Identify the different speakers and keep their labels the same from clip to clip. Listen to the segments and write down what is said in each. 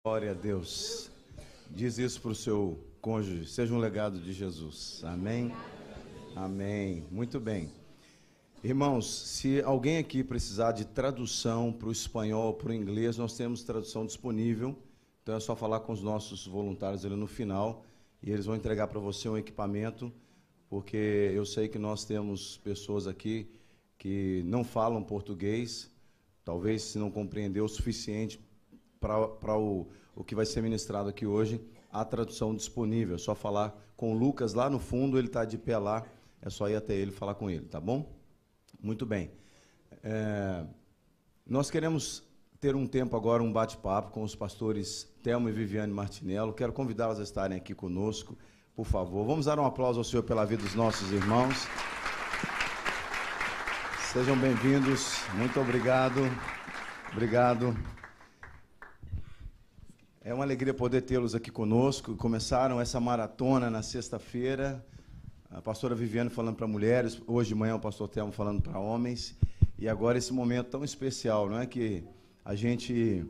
Speaker 1: Glória a Deus. Diz isso para o seu cônjuge, seja um legado de Jesus. Amém? Amém. Muito bem. Irmãos, se alguém aqui precisar de tradução para o espanhol ou para o inglês, nós temos tradução disponível. Então é só falar com os nossos voluntários ali no final e eles vão entregar para você um equipamento, porque eu sei que nós temos pessoas aqui que não falam português, talvez se não compreender o suficiente para o que vai ser ministrado aqui hoje, a tradução disponível. É só falar com o Lucas lá no fundo, ele está de pé lá, é só ir até ele e falar com ele, tá bom? Muito bem. Nós queremos ter um tempo agora, um bate-papo com os pastores Telmo e Viviane Martinello. Quero convidá-los a estarem aqui conosco, por favor. Vamos dar um aplauso ao Senhor pela vida dos nossos irmãos. Sejam bem-vindos. Muito obrigado. Obrigado. É uma alegria poder tê-los aqui conosco. Começaram essa maratona na sexta-feira. A pastora Viviane falando para mulheres, hoje de manhã o pastor Telmo falando para homens. E agora esse momento tão especial, não é, que a gente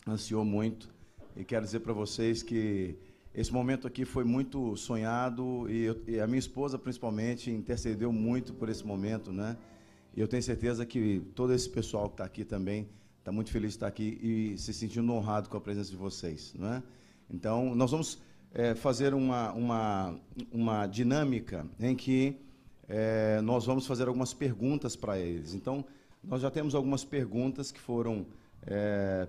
Speaker 1: ansiou muito. E quero dizer para vocês que esse momento aqui foi muito sonhado e a minha esposa, principalmente, intercedeu muito por esse momento, né? E eu tenho certeza que todo esse pessoal que está aqui também está muito feliz de estar aqui e se sentindo honrado com a presença de vocês, não é? Então, nós vamos fazer uma dinâmica em que nós vamos fazer algumas perguntas para eles. Então, nós já temos algumas perguntas que foram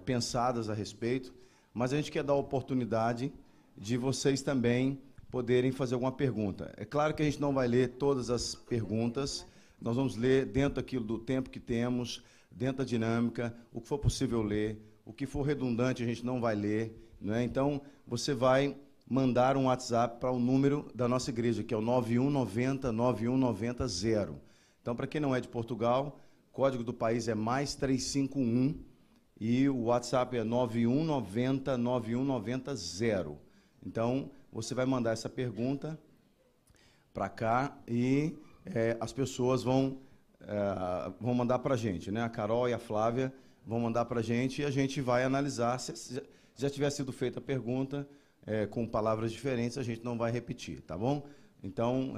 Speaker 1: pensadas a respeito, mas a gente quer dar a oportunidade de vocês também poderem fazer alguma pergunta. É claro que a gente não vai ler todas as perguntas, nós vamos ler dentro daquilo do tempo que temos, dentro da dinâmica, o que for possível ler, o que for redundante a gente não vai ler, né? Então, você vai mandar um WhatsApp para o número da nossa igreja, que é o 9190-91900. Então, para quem não é de Portugal, o código do país é mais 351 e o WhatsApp é 9190-91900. Então, você vai mandar essa pergunta para cá e as pessoas vão mandar para a gente, né? A Carol e a Flávia vão mandar para a gente e a gente vai analisar. Se já tiver sido feita a pergunta com palavras diferentes, a gente não vai repetir, tá bom? Então,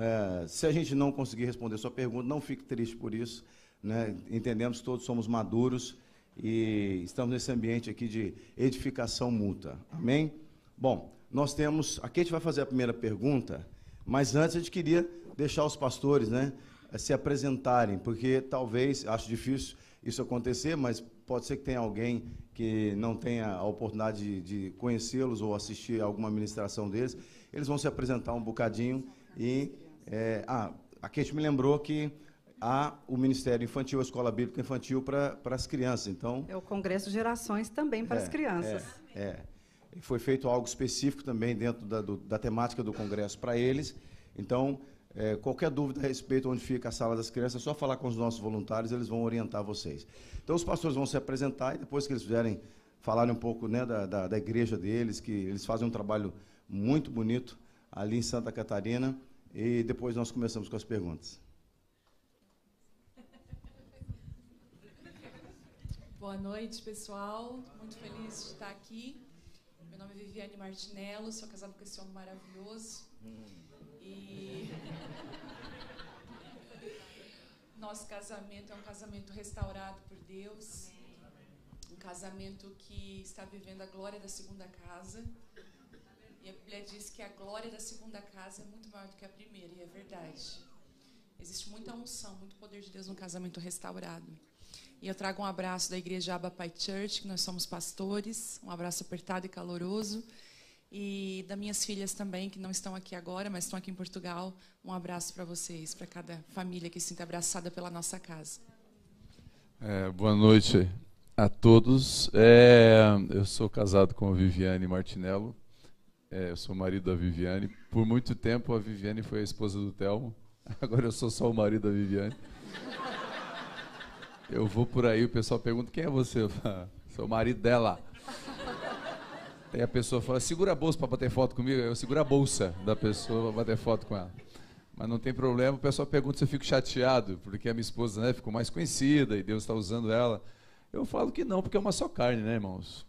Speaker 1: se a gente não conseguir responder sua pergunta, não fique triste por isso, né? Entendemos que todos somos maduros e estamos nesse ambiente aqui de edificação mútua, amém? Bom, nós temos... Aqui a gente vai fazer a primeira pergunta, mas antes a gente queria deixar os pastores, né, se apresentarem, porque talvez, acho difícil isso acontecer, mas pode ser que tenha alguém que não tenha a oportunidade de conhecê-los ou assistir a alguma ministração deles. Eles vão se apresentar um bocadinho e... aqui a gente me lembrou que há o Ministério Infantil, a Escola Bíblica Infantil para as crianças, então... É
Speaker 2: o Congresso Gerações também para as crianças.
Speaker 1: Foi feito algo específico também dentro da temática do Congresso para eles, então... qualquer dúvida a respeito onde fica a sala das crianças, é só falar com os nossos voluntários, eles vão orientar vocês. Então, os pastores vão se apresentar e depois que eles fizerem, falarem um pouco, né, da igreja deles, que eles fazem um trabalho muito bonito ali em Santa Catarina, e depois nós começamos com as perguntas.
Speaker 3: Boa noite, pessoal. Muito feliz de estar aqui. Meu nome é Viviane Martinello, sou casada com esse homem maravilhoso. E nosso casamento é um casamento restaurado por Deus, um casamento que está vivendo a glória da segunda casa. E a Bíblia diz que a glória da segunda casa é muito maior do que a primeira, e é verdade. Existe muita unção, muito poder de Deus num casamento restaurado. E eu trago um abraço da igreja Abba Pai Church, que nós somos pastores, um abraço apertado e caloroso. E das minhas filhas também, que não estão aqui agora, mas estão aqui em Portugal. Um abraço para vocês, para cada família que se sinta abraçada pela nossa casa.
Speaker 4: Boa noite a todos. Eu sou casado com a Viviane Martinello. Eu sou marido da Viviane. Por muito tempo a Viviane foi a esposa do Telmo. Agora eu sou só o marido da Viviane. Eu vou por aí, o pessoal pergunta, quem é você? Eu falo, sou o marido dela. Aí a pessoa fala, segura a bolsa para bater foto comigo. Eu seguro a bolsa da pessoa para bater foto com ela. Mas não tem problema, o pessoal pergunta se eu fico chateado, porque a minha esposa, né, ficou mais conhecida e Deus está usando ela. Eu falo que não, porque é uma só carne, né, irmãos?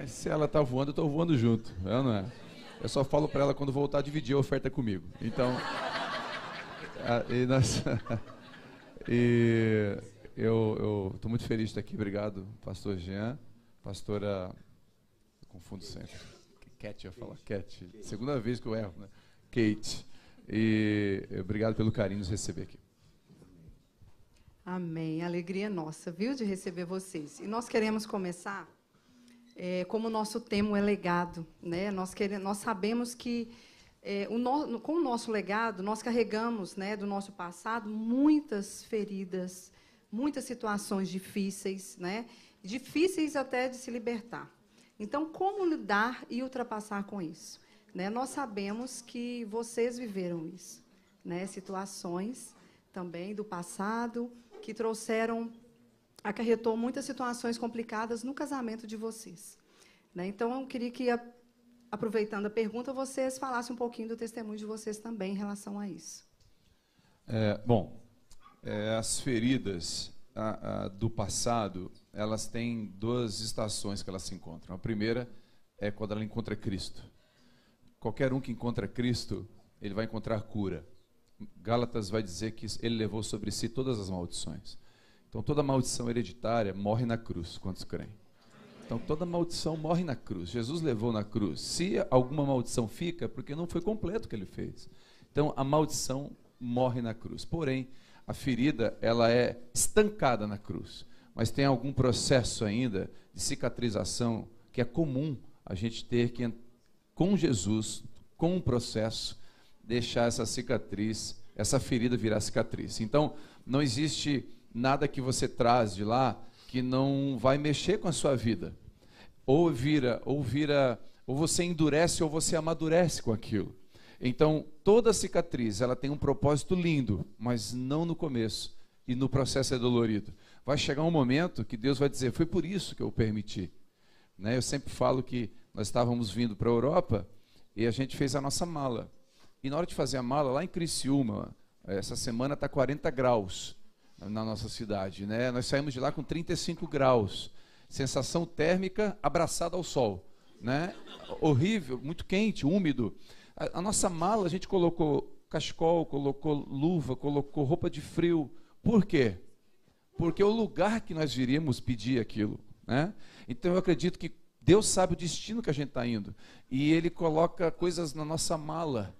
Speaker 4: Mas se ela está voando, eu estou voando junto, não é? Eu só falo para ela quando voltar a dividir a oferta comigo. Então, eu estou muito feliz de estar aqui. Obrigado, pastor Jean, pastora, eu confundo sempre. Kate, eu falo Kate. Segunda vez que eu erro, né? Kate. E obrigado pelo carinho de nos receber aqui.
Speaker 2: Amém. A alegria é nossa, viu, de receber vocês. E nós queremos começar, como o nosso tema é legado, né? Nós sabemos que com o nosso legado, nós carregamos, né, do nosso passado muitas feridas, muitas situações difíceis, né? Difíceis até de se libertar. Então, como lidar e ultrapassar com isso? Né? Nós sabemos que vocês viveram isso, né? Situações também do passado que acarretou muitas situações complicadas no casamento de vocês. Né? Então, eu queria que, aproveitando a pergunta, vocês falassem um pouquinho do testemunho de vocês também em relação a isso.
Speaker 4: As feridas do passado, elas têm duas estações que elas se encontram. A primeira é quando ela encontra Cristo. Qualquer um que encontra Cristo, ele vai encontrar cura. Gálatas vai dizer que ele levou sobre si todas as maldições. Então, toda maldição hereditária morre na cruz, quantos creem? Então, toda maldição morre na cruz. Jesus levou na cruz. Se alguma maldição fica, porque não foi completo o que ele fez. Então, a maldição morre na cruz. Porém, a ferida, ela é estancada na cruz. Mas tem algum processo ainda de cicatrização que é comum a gente ter que, com Jesus, com um processo, deixar essa cicatriz, essa ferida virar cicatriz. Então, não existe nada que você traz de lá que não vai mexer com a sua vida. Ou você endurece ou você amadurece com aquilo. Então, toda cicatriz, ela tem um propósito lindo, mas não no começo. E no processo é dolorido. Vai chegar um momento que Deus vai dizer, foi por isso que eu permiti. Né? Eu sempre falo que nós estávamos vindo para a Europa e a gente fez a nossa mala. E na hora de fazer a mala, lá em Criciúma, essa semana está 40 graus na nossa cidade. Né? Nós saímos de lá com 35 graus. Sensação térmica abraçada ao sol. Né? Horrível, muito quente, úmido. A nossa mala, a gente colocou cachecol, colocou luva, colocou roupa de frio. Por quê? Porque o lugar que nós viríamos pedia aquilo. Né? Então eu acredito que Deus sabe o destino que a gente está indo. E Ele coloca coisas na nossa mala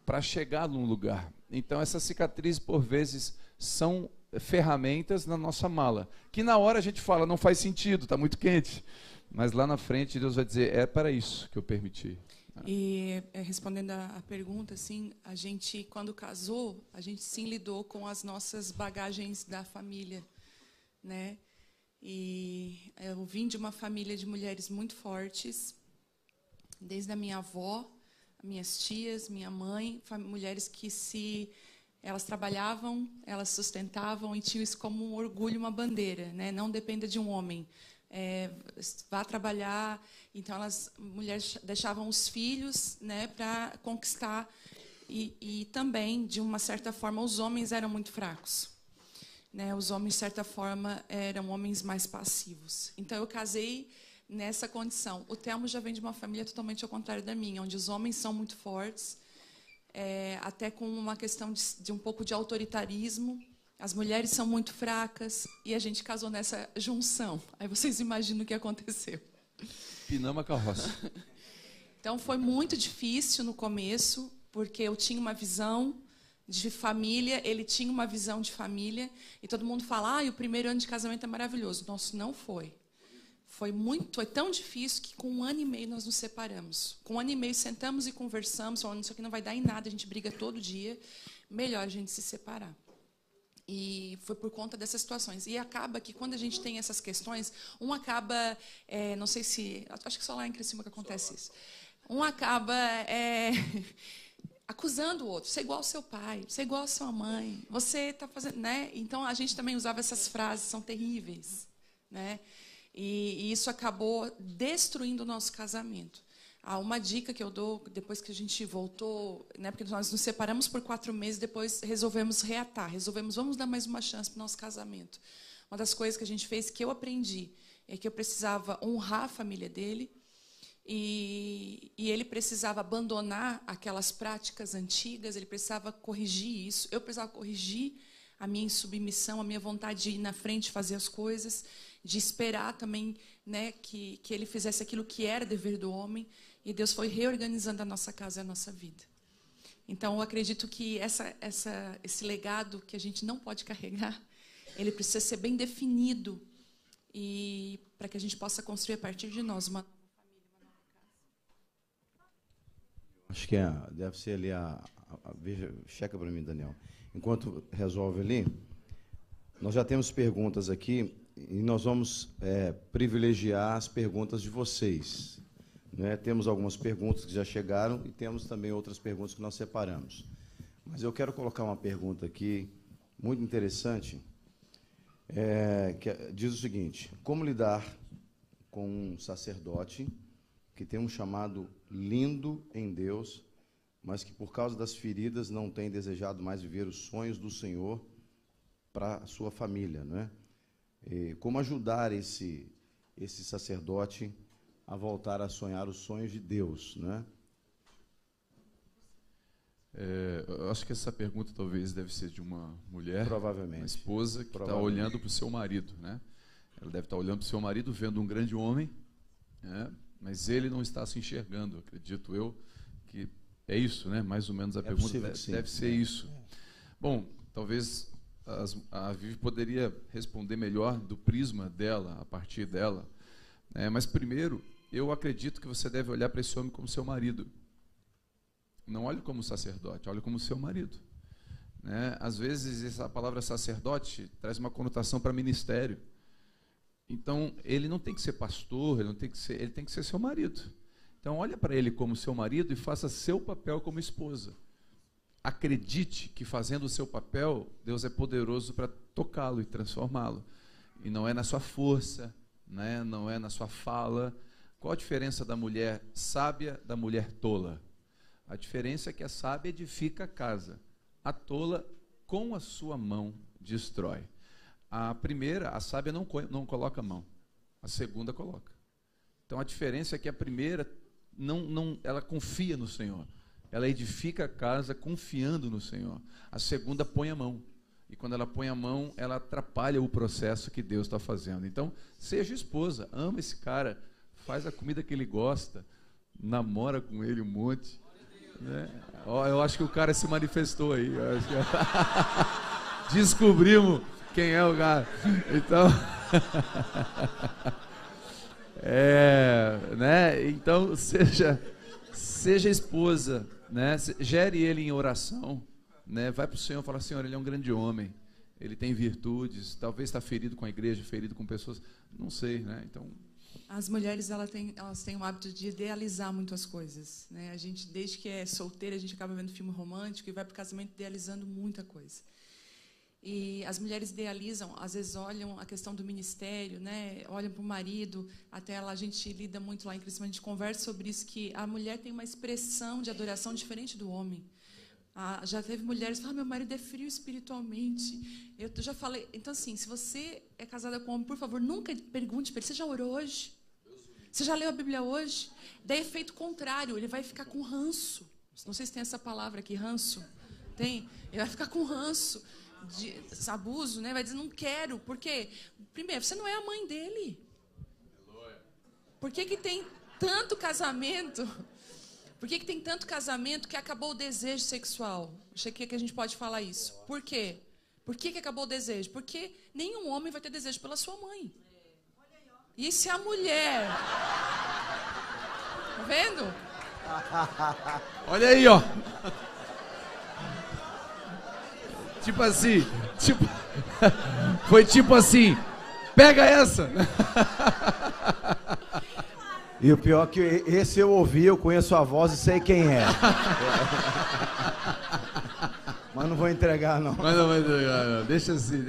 Speaker 4: para chegar num lugar. Então, essas cicatrizes, por vezes, são ferramentas na nossa mala, que na hora a gente fala, não faz sentido, está muito quente, mas lá na frente Deus vai dizer, é para isso que eu permiti.
Speaker 3: E respondendo a pergunta, assim, a gente, quando casou, a gente sim lidou com as nossas bagagens da família, né? E eu vim de uma família de mulheres muito fortes, desde a minha avó, minhas tias, minha mãe, mulheres que elas trabalhavam, elas sustentavam e tinham isso como um orgulho, uma bandeira, né? Não dependa de um homem, vá trabalhar. Então mulheres deixavam os filhos, né, para conquistar e também, de uma certa forma, os homens eram muito fracos, né? Os homens, de certa forma, eram homens mais passivos. Então eu casei nessa condição. O Telmo já vem de uma família totalmente ao contrário da minha, onde os homens são muito fortes, até com uma questão de um pouco de autoritarismo. As mulheres são muito fracas e a gente casou nessa junção. Aí vocês imaginam o que aconteceu.
Speaker 4: Pinama carroça.
Speaker 3: Então foi muito difícil no começo, porque eu tinha uma visão de família, ele tinha uma visão de família, e todo mundo fala, o primeiro ano de casamento é maravilhoso. Nossa, não foi. Foi tão difícil que com 1 ano e meio nós nos separamos. Com 1 ano e meio sentamos e conversamos, falando, isso aqui não vai dar em nada, a gente briga todo dia, melhor a gente se separar. E foi por conta dessas situações. E acaba que, quando a gente tem essas questões, um acaba, não sei se, acho que só lá em Criciúma que acontece isso, um acaba acusando o outro, você é igual ao seu pai, você é igual à sua mãe, você está fazendo, né? Então a gente também usava essas frases, são terríveis, né? E isso acabou destruindo o nosso casamento. Uma dica que eu dou, depois que a gente voltou, né, porque nós nos separamos por 4 meses, depois resolvemos vamos dar mais uma chance para o nosso casamento. Uma das coisas que a gente fez, que eu aprendi, é que eu precisava honrar a família dele, e ele precisava abandonar aquelas práticas antigas, ele precisava corrigir isso, eu precisava corrigir a minha insubmissão, a minha vontade de ir na frente fazer as coisas, de esperar também, né, que ele fizesse aquilo que era dever do homem, e Deus foi reorganizando a nossa casa e a nossa vida. Então, eu acredito que esse legado que a gente não pode carregar, ele precisa ser bem definido, e para que a gente possa construir a partir de nós uma nova família, uma nova casa.
Speaker 1: Acho que deve ser ali veja, checa para mim, Daniel. Enquanto resolve ali, nós já temos perguntas aqui e nós vamos privilegiar as perguntas de vocês. Né? Temos algumas perguntas que já chegaram e temos também outras perguntas que nós separamos. Mas eu quero colocar uma pergunta aqui muito interessante, que diz o seguinte: como lidar com um sacerdote que tem um chamado lindo em Deus, mas que, por causa das feridas, não tem desejado mais viver os sonhos do Senhor para a sua família, não é? E como ajudar esse sacerdote a voltar a sonhar os sonhos de Deus, né?
Speaker 4: Eu acho que essa pergunta talvez deve ser de uma mulher,
Speaker 1: provavelmente,
Speaker 4: uma esposa que está olhando para o seu marido, né? Ela deve estar olhando para o seu marido, vendo um grande homem, né? Mas ele não está se enxergando, acredito eu, que é isso, né? Mais ou menos a pergunta deve ser isso. Bom, talvez a Vivi poderia responder melhor do prisma dela, a partir dela, né? Mas primeiro, eu acredito que você deve olhar para esse homem como seu marido. Não olhe como sacerdote, olhe como seu marido, né? Às vezes essa palavra sacerdote traz uma conotação para ministério. Então ele não tem que ser pastor, ele tem que ser seu marido. Então olha para ele como seu marido e faça seu papel como esposa. Acredite que fazendo o seu papel, Deus é poderoso para tocá-lo e transformá-lo. E não é na sua força, né? Não é na sua fala. Qual a diferença da mulher sábia da mulher tola? A diferença é que a sábia edifica a casa, a tola, com a sua mão, destrói. A primeira, a sábia não coloca a mão, a segunda coloca. Então a diferença é que a primeira, ela confia no Senhor, ela edifica a casa confiando no Senhor. A segunda põe a mão, e quando ela põe a mão, ela atrapalha o processo que Deus está fazendo. Então, seja esposa, ama esse cara, faz a comida que ele gosta, namora com ele um monte. Né? Eu acho que o cara se manifestou aí. Descobrimos quem é o cara. Então, né? Então seja esposa, né? Gere ele em oração, né? Vai para o Senhor e fala: Senhor, ele é um grande homem, ele tem virtudes, talvez está ferido com a igreja, ferido com pessoas, não sei, né? Então,
Speaker 3: as mulheres elas têm o hábito de idealizar muito as coisas, né? A gente, desde que é solteira, a gente acaba vendo filme romântico e vai para o casamento idealizando muita coisa. E as mulheres idealizam, às vezes olham a questão do ministério, né? Olham para o marido, até lá a gente lida muito lá em Cristo, a gente conversa sobre isso, que a mulher tem uma expressão de adoração diferente do homem. Já teve mulheres que falam: meu marido é frio espiritualmente. Eu já falei. Então, assim, se você é casada com um homem, por favor, nunca pergunte para ele: você já orou hoje? Você já leu a Bíblia hoje? Daí, efeito contrário, ele vai ficar com ranço. Não sei se tem essa palavra aqui, ranço. Tem? Ele vai ficar com ranço de abuso, né? Vai dizer: não quero. Por quê? Primeiro, você não é a mãe dele. Por que tem tanto casamento? Por que tem tanto casamento que acabou o desejo sexual? Achei que a gente pode falar isso. Por quê? Por que acabou o desejo? Porque nenhum homem vai ter desejo pela sua mãe. E se a mulher... Tá vendo?
Speaker 4: Olha aí, ó. Tipo assim, foi tipo assim: pega essa.
Speaker 1: E o pior é que esse eu ouvi, eu conheço a voz e sei quem é. Mas não vou entregar, não.
Speaker 4: Mas não vai entregar, não. Deixa assim.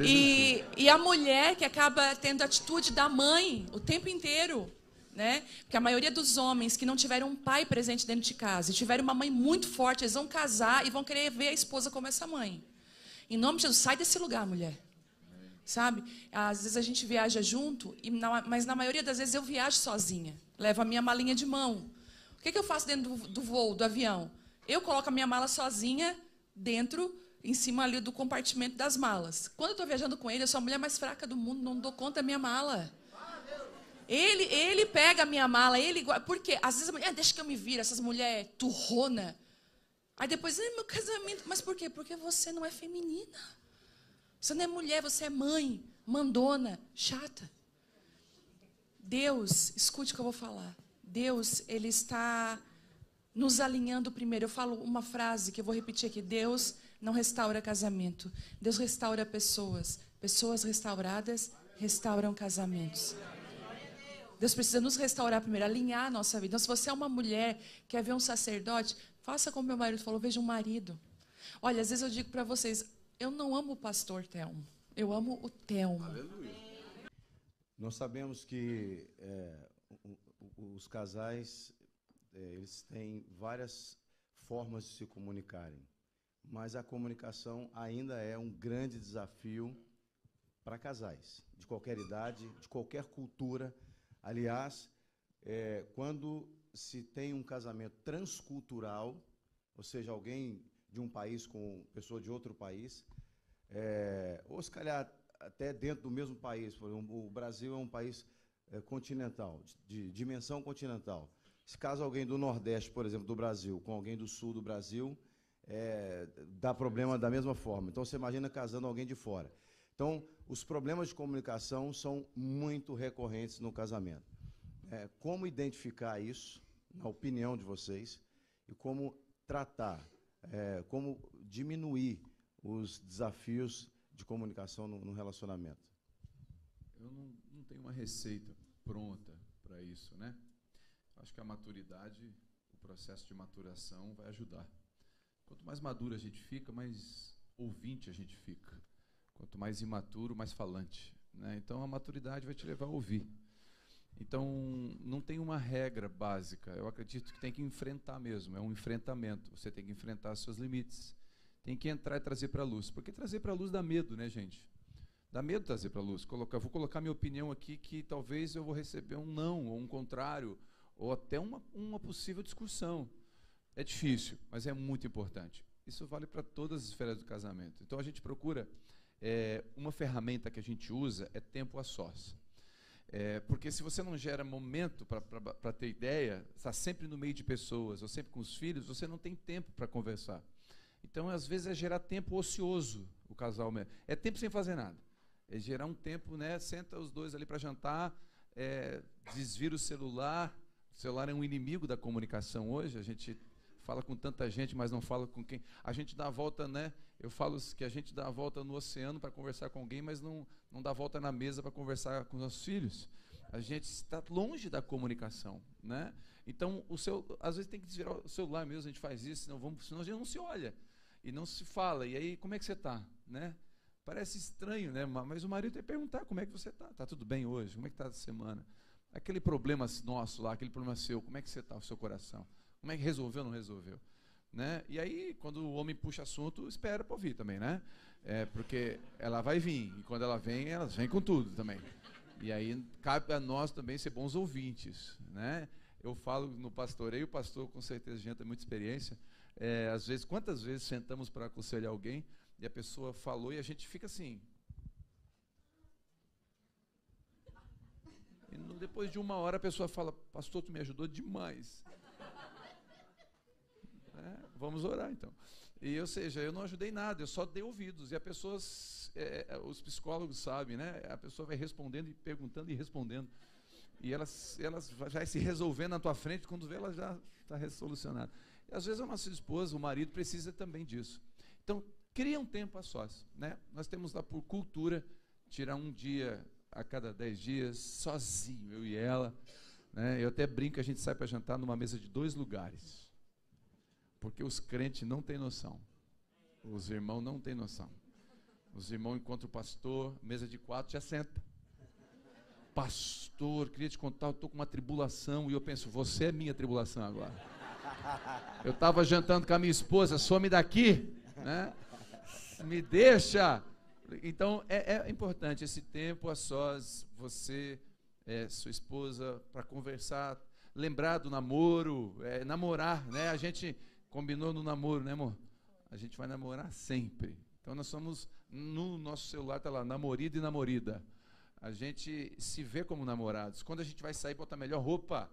Speaker 3: E a mulher que acaba tendo a atitude da mãe o tempo inteiro, né? Porque a maioria dos homens que não tiveram um pai presente dentro de casa e tiveram uma mãe muito forte, eles vão casar e vão querer ver a esposa como essa mãe. Em nome de Jesus, sai desse lugar, mulher. sabe? Às vezes a gente viaja junto, mas na maioria das vezes eu viajo sozinha. Levo a minha malinha de mão. O que eu faço dentro do voo, do avião? Eu coloco a minha mala sozinha dentro, em cima ali do compartimento das malas. Quando eu estou viajando com ele, eu sou a mulher mais fraca do mundo, não dou conta da minha mala. Ele pega a minha mala, ele guarda. Por quê? Às vezes, deixa que eu me vire, essas mulheres turrona. Aí depois, meu casamento. Mas por quê? Porque você não é feminina. Você não é mulher, você é mãe, mandona, chata. Deus, escute o que eu vou falar. Deus, Ele está nos alinhando primeiro. Eu falo uma frase que eu vou repetir aqui. Deus não restaura casamento. Deus restaura pessoas. Pessoas restauradas restauram casamentos. Deus precisa nos restaurar primeiro, alinhar a nossa vida. Então, se você é uma mulher, quer ver um sacerdote, faça como meu marido falou, veja um marido. Olha, às vezes eu digo para vocês, eu não amo o pastor Telmo, eu amo o Telmo.
Speaker 1: Aleluia. Nós sabemos que os casais, eles têm várias formas de se comunicarem, mas a comunicação ainda é um grande desafio para casais, de qualquer idade, de qualquer cultura. Aliás, quando se tem um casamento transcultural, ou seja, alguém de um país com pessoa de outro país, ou se calhar até dentro do mesmo país, por exemplo, o Brasil é um país continental, de dimensão continental. Se casa alguém do Nordeste, por exemplo, do Brasil, com alguém do Sul do Brasil, dá problema da mesma forma. Então, você imagina casando alguém de fora. Então, os problemas de comunicação são muito recorrentes no casamento. Como identificar isso, na opinião de vocês, e como tratar, como diminuir os desafios de comunicação no relacionamento?
Speaker 4: Eu não tenho uma receita pronta para isso, né? Acho que a maturidade, o processo de maturação vai ajudar. Quanto mais maduro a gente fica, mais ouvinte a gente fica. Quanto mais imaturo, mais falante, né? Então, a maturidade vai te levar a ouvir. Então, não tem uma regra básica. Eu acredito que tem que enfrentar mesmo. É um enfrentamento. Você tem que enfrentar seus limites. Tem que entrar e trazer para a luz. Porque trazer para a luz dá medo, né, gente? Dá medo trazer para a luz. Eu vou colocar minha opinião aqui que talvez eu vou receber um não, ou um contrário, ou até uma possível discussão. É difícil, mas é muito importante. Isso vale para todas as esferas do casamento. Então, a gente procura... uma ferramenta que a gente usa é tempo a sós. Porque se você não gera momento para ter ideia, está sempre no meio de pessoas, ou sempre com os filhos, você não tem tempo para conversar. Então, às vezes, é gerar tempo ocioso, o casal mesmo. É tempo sem fazer nada. É gerar um tempo, né? Senta os dois ali para jantar, desvira o celular. O celular é um inimigo da comunicação hoje. A gente fala com tanta gente, mas não fala com quem. A gente dá a volta, né? Eu falo que a gente dá a volta no oceano para conversar com alguém, mas não dá a volta na mesa para conversar com os nossos filhos. A gente está longe da comunicação, né? Então, às vezes tem que desvirar o celular mesmo, a gente faz isso, senão a gente não se olha e não se fala. E aí, como é que você está, né? Parece estranho, né? Mas o marido tem que perguntar como é que você está. Está tudo bem hoje? Como é que está a semana? Aquele problema nosso lá, aquele problema seu, como é que você está, o seu coração? Como é que resolveu ou não resolveu? Né? E aí, quando o homem puxa assunto, espera para ouvir também, né? Porque ela vai vir, e quando ela vem com tudo também. E aí, cabe a nós também ser bons ouvintes, né? Eu falo no pastoreio, o pastor com certeza já tem muita experiência. Às vezes, quantas vezes sentamos para aconselhar alguém, e a pessoa falou, e a gente fica assim. E depois de uma hora, a pessoa fala, pastor, tu me ajudou demais. Vamos orar, então. Ou seja, eu não ajudei nada, eu só dei ouvidos. E as pessoas, os psicólogos sabem, né? A pessoa vai respondendo e perguntando e respondendo. E elas vai se resolvendo na tua frente, quando vê, ela já está resolucionada. E às vezes a nossa esposa, o marido, precisa também disso. Então, cria um tempo a sós, né? Nós temos lá por cultura, tirar um dia a cada 10 dias, sozinho, eu e ela. Né? Eu até brinco, a gente sai para jantar numa mesa de 2 lugares. Porque os crentes não têm noção. Os irmãos não têm noção. Os irmãos encontram o pastor, mesa de 4, já senta. Pastor, queria te contar, eu estou com uma tribulação. E eu penso, você é minha tribulação agora. Eu estava jantando com a minha esposa, some daqui, né? Me deixa. Então, é importante esse tempo a sós, você, sua esposa, para conversar, lembrar do namoro, namorar, né? A gente combinou no namoro, né, amor? A gente vai namorar sempre. Então, nós somos, no nosso celular está lá, namorido e namorida. A gente se vê como namorados. Quando a gente vai sair, botar a melhor roupa.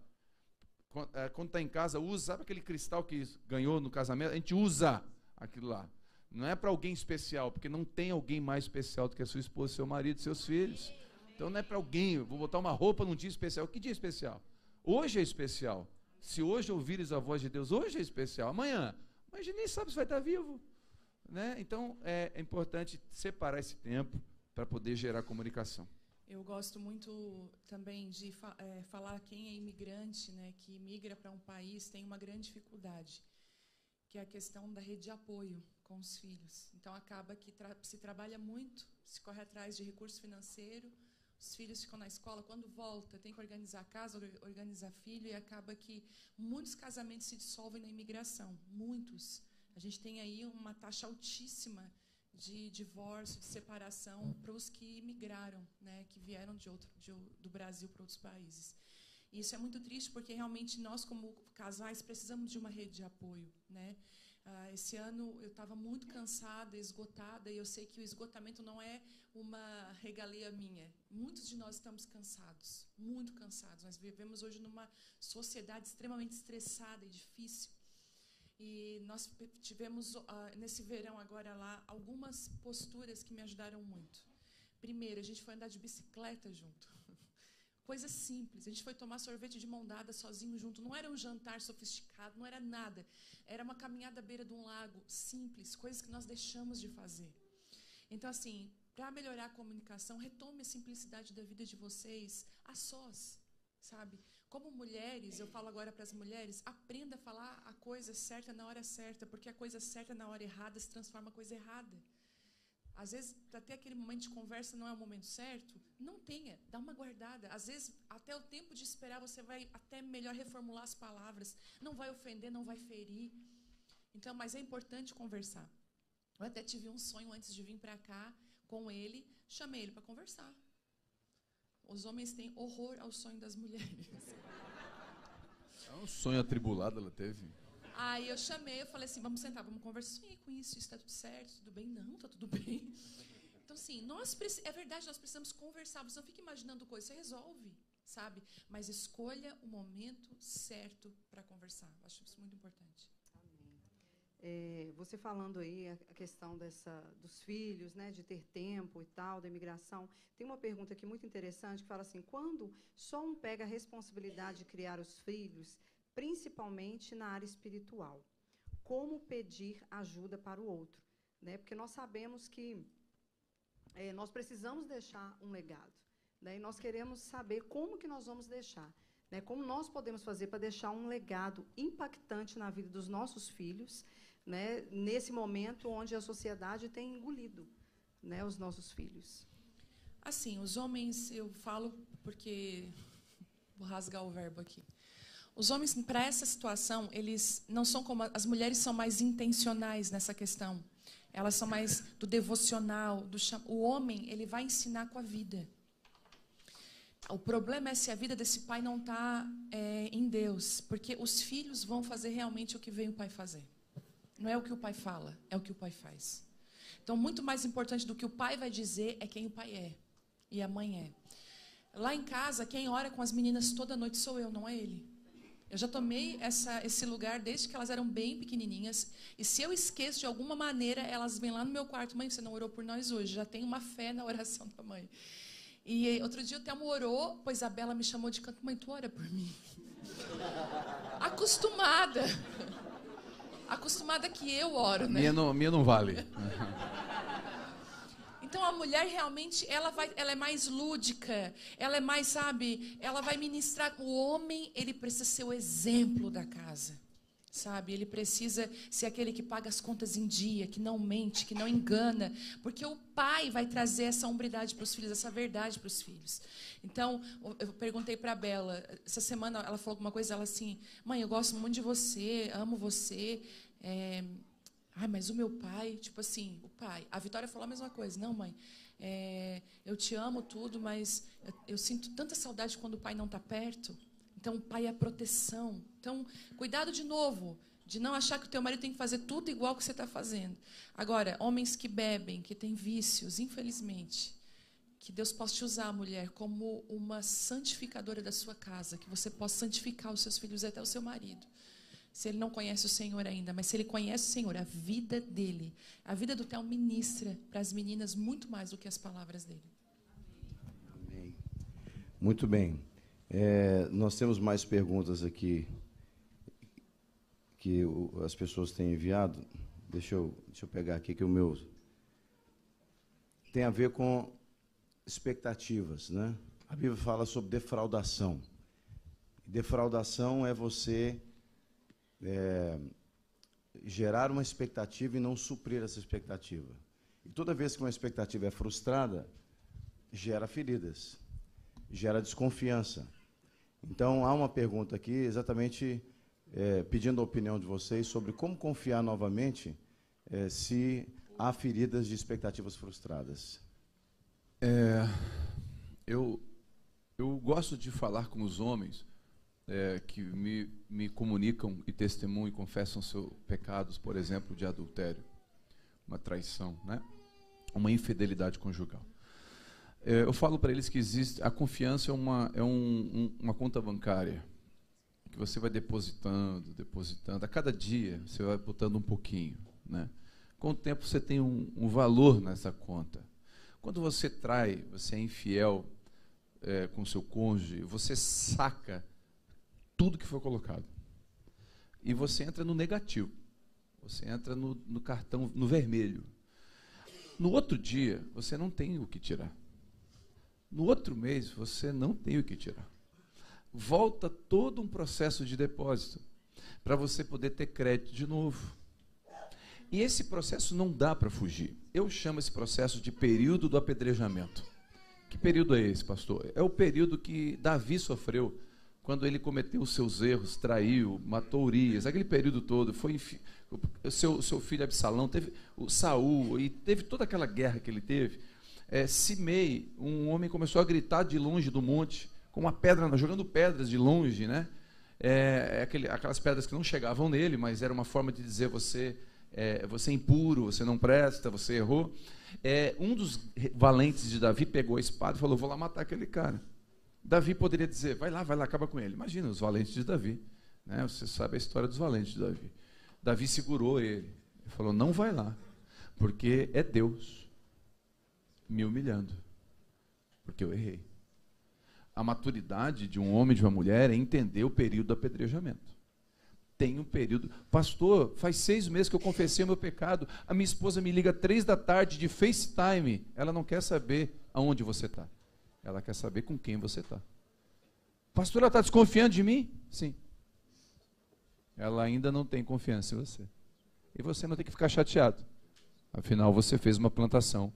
Speaker 4: Quando está em casa, sabe aquele cristal que ganhou no casamento? A gente usa aquilo lá. Não é para alguém especial, porque não tem alguém mais especial do que a sua esposa, seu marido, seus filhos. Então não é para alguém, vou botar uma roupa num dia especial. Que dia especial? Hoje é especial. Se hoje ouvires a voz de Deus, hoje é especial. Amanhã, mas a gente nem sabe se vai estar vivo. Né? Então é importante separar esse tempo para poder gerar comunicação.
Speaker 3: Eu gosto muito também de falar quem é imigrante, né, que migra para um país, tem uma grande dificuldade, que é a questão da rede de apoio com os filhos. Então, acaba que se trabalha muito, se corre atrás de recurso financeiro, os filhos ficam na escola, quando volta, tem que organizar a casa, organizar filho, e acaba que muitos casamentos se dissolvem na imigração, muitos. A gente tem aí uma taxa altíssima de divórcio, de separação para os que migraram, né, que vieram do Brasil para outros países. E isso é muito triste, porque realmente nós, como casais, precisamos de uma rede de apoio, né? Esse ano eu estava muito cansada, esgotada, e eu sei que o esgotamento não é uma regalia minha. Muitos de nós estamos cansados, muito cansados. Nós vivemos hoje numa sociedade extremamente estressada e difícil. E nós tivemos, nesse verão agora lá, algumas posturas que me ajudaram muito. Primeiro, a gente foi andar de bicicleta junto. Coisa simples. A gente foi tomar sorvete de mão dada sozinho junto. Não era um jantar sofisticado, não era nada. Era uma caminhada à beira de um lago, simples, coisas que nós deixamos de fazer. Então, assim, para melhorar a comunicação, retome a simplicidade da vida de vocês a sós, sabe? Como mulheres, eu falo agora para as mulheres, aprenda a falar a coisa certa na hora certa, porque a coisa certa na hora errada se transforma em coisa errada. Às vezes, para ter aquele momento de conversa não é o momento certo, não tenha, dá uma guardada. Às vezes, até o tempo de esperar, você vai até melhor reformular as palavras. Não vai ofender, não vai ferir. Então, mas é importante conversar. Eu até tive um sonho antes de vir para cá com ele, chamei ele para conversar. Os homens têm horror ao sonho das mulheres.
Speaker 4: É um sonho atribulado ela teve.
Speaker 3: Aí eu chamei, eu falei assim, vamos sentar, vamos conversar com isso está tudo certo, tudo bem? Não, está tudo bem. Então, assim, é verdade, nós precisamos conversar, você não fica imaginando coisa, você resolve, sabe? Mas escolha o momento certo para conversar. Eu acho isso muito importante.
Speaker 2: Amém. Você falando aí a questão dos filhos, né, de ter tempo e tal, da imigração, tem uma pergunta aqui muito interessante que fala assim, quando só um pega a responsabilidade de criar os filhos, principalmente na área espiritual, como pedir ajuda para o outro, né? Porque nós sabemos que nós precisamos deixar um legado, né? E nós queremos saber como que nós vamos deixar, né? Como nós podemos fazer para deixar um legado impactante na vida dos nossos filhos, né? Nesse momento onde a sociedade tem engolido, né, os nossos filhos.
Speaker 3: Assim, os homens, eu falo porque vou rasgar o verbo aqui. Os homens, para essa situação, eles não são como... As mulheres são mais intencionais nessa questão. Elas são mais do devocional. O homem, ele vai ensinar com a vida. O problema é se a vida desse pai não está em Deus. Porque os filhos vão fazer realmente o que vem o pai fazer. Não é o que o pai fala, é o que o pai faz. Então, muito mais importante do que o pai vai dizer é quem o pai é. E a mãe é. Lá em casa, quem ora com as meninas toda noite sou eu, não é ele. Eu já tomei esse lugar desde que elas eram bem pequenininhas. E se eu esqueço de alguma maneira, elas vêm lá no meu quarto. Mãe, você não orou por nós hoje. Já tenho uma fé na oração da mãe. E outro dia o Telmo orou, pois a Bela me chamou de canto. Mãe, tu ora por mim. Acostumada. Acostumada que eu oro, né?
Speaker 4: Minha não vale.
Speaker 3: Então, a mulher realmente, ela é mais lúdica, ela é mais, sabe, ela vai ministrar. O homem, ele precisa ser o exemplo da casa, sabe? Ele precisa ser aquele que paga as contas em dia, que não mente, que não engana, porque o pai vai trazer essa hombridade para os filhos, essa verdade para os filhos. Então, eu perguntei para a Bela, essa semana ela falou alguma coisa, ela assim, mãe, eu gosto muito de você, amo você, Ah, mas o meu pai, tipo assim, o pai. A Vitória falou a mesma coisa. Não, mãe, eu te amo tudo, mas eu sinto tanta saudade quando o pai não está perto. Então, o pai é a proteção. Então, cuidado de novo, de não achar que o teu marido tem que fazer tudo igual que você está fazendo. Agora, homens que bebem, que têm vícios, infelizmente, que Deus possa te usar, mulher, como uma santificadora da sua casa, que você possa santificar os seus filhos e até o seu marido. Se ele não conhece o Senhor ainda, mas se ele conhece o Senhor, a vida dele, a vida do Theo ministra para as meninas muito mais do que as palavras dele.
Speaker 1: Amém. Muito bem. Nós temos mais perguntas aqui que as pessoas têm enviado. Deixa eu pegar aqui que o meu tem a ver com expectativas, né? A Bíblia fala sobre defraudação. Defraudação é você gerar uma expectativa e não suprir essa expectativa. E toda vez que uma expectativa é frustrada, gera feridas, gera desconfiança. Então, há uma pergunta aqui, exatamente pedindo a opinião de vocês sobre como confiar novamente se há feridas de expectativas frustradas.
Speaker 4: Eu gosto de falar com os homens que me comunicam e testemunham e confessam seus pecados, por exemplo, de adultério, uma traição, né? Uma infidelidade conjugal. Eu falo para eles que existe a confiança é uma conta bancária que você vai depositando. A cada dia você vai botando um pouquinho, né? Com o tempo você tem um valor nessa conta. Quando você trai, você é infiel com seu cônjuge, você saca tudo que foi colocado. E você entra no negativo. Você entra no cartão, no vermelho. No outro dia, você não tem o que tirar. No outro mês, você não tem o que tirar. Volta todo um processo de depósito para você poder ter crédito de novo. E esse processo não dá para fugir. Eu chamo esse processo de período do apedrejamento. Que período é esse, pastor? É o período que Davi sofreu quando ele cometeu os seus erros, traiu, matou Urias, aquele período todo, seu filho Absalão, teve o Saul, e teve toda aquela guerra que ele teve. Simei, um homem começou a gritar de longe do monte, com uma pedra, jogando pedras de longe, né? Aquelas pedras que não chegavam nele, mas era uma forma de dizer você é impuro, você não presta, você errou. Um dos valentes de Davi pegou a espada e falou, vou lá matar aquele cara. Davi poderia dizer, vai lá, acaba com ele. Imagina, os valentes de Davi, né? Você sabe a história dos valentes de Davi. Davi segurou ele e falou, não vai lá, porque é Deus me humilhando, porque eu errei. A maturidade de um homem e de uma mulher é entender o período do apedrejamento. Tem um período. Pastor, faz 6 meses que eu confessei o meu pecado, a minha esposa me liga 3 da tarde de FaceTime, ela não quer saber aonde você está. Ela quer saber com quem você está. Pastor, ela está desconfiando de mim? Sim. Ela ainda não tem confiança em você. E você não tem que ficar chateado. Afinal, você fez uma plantação.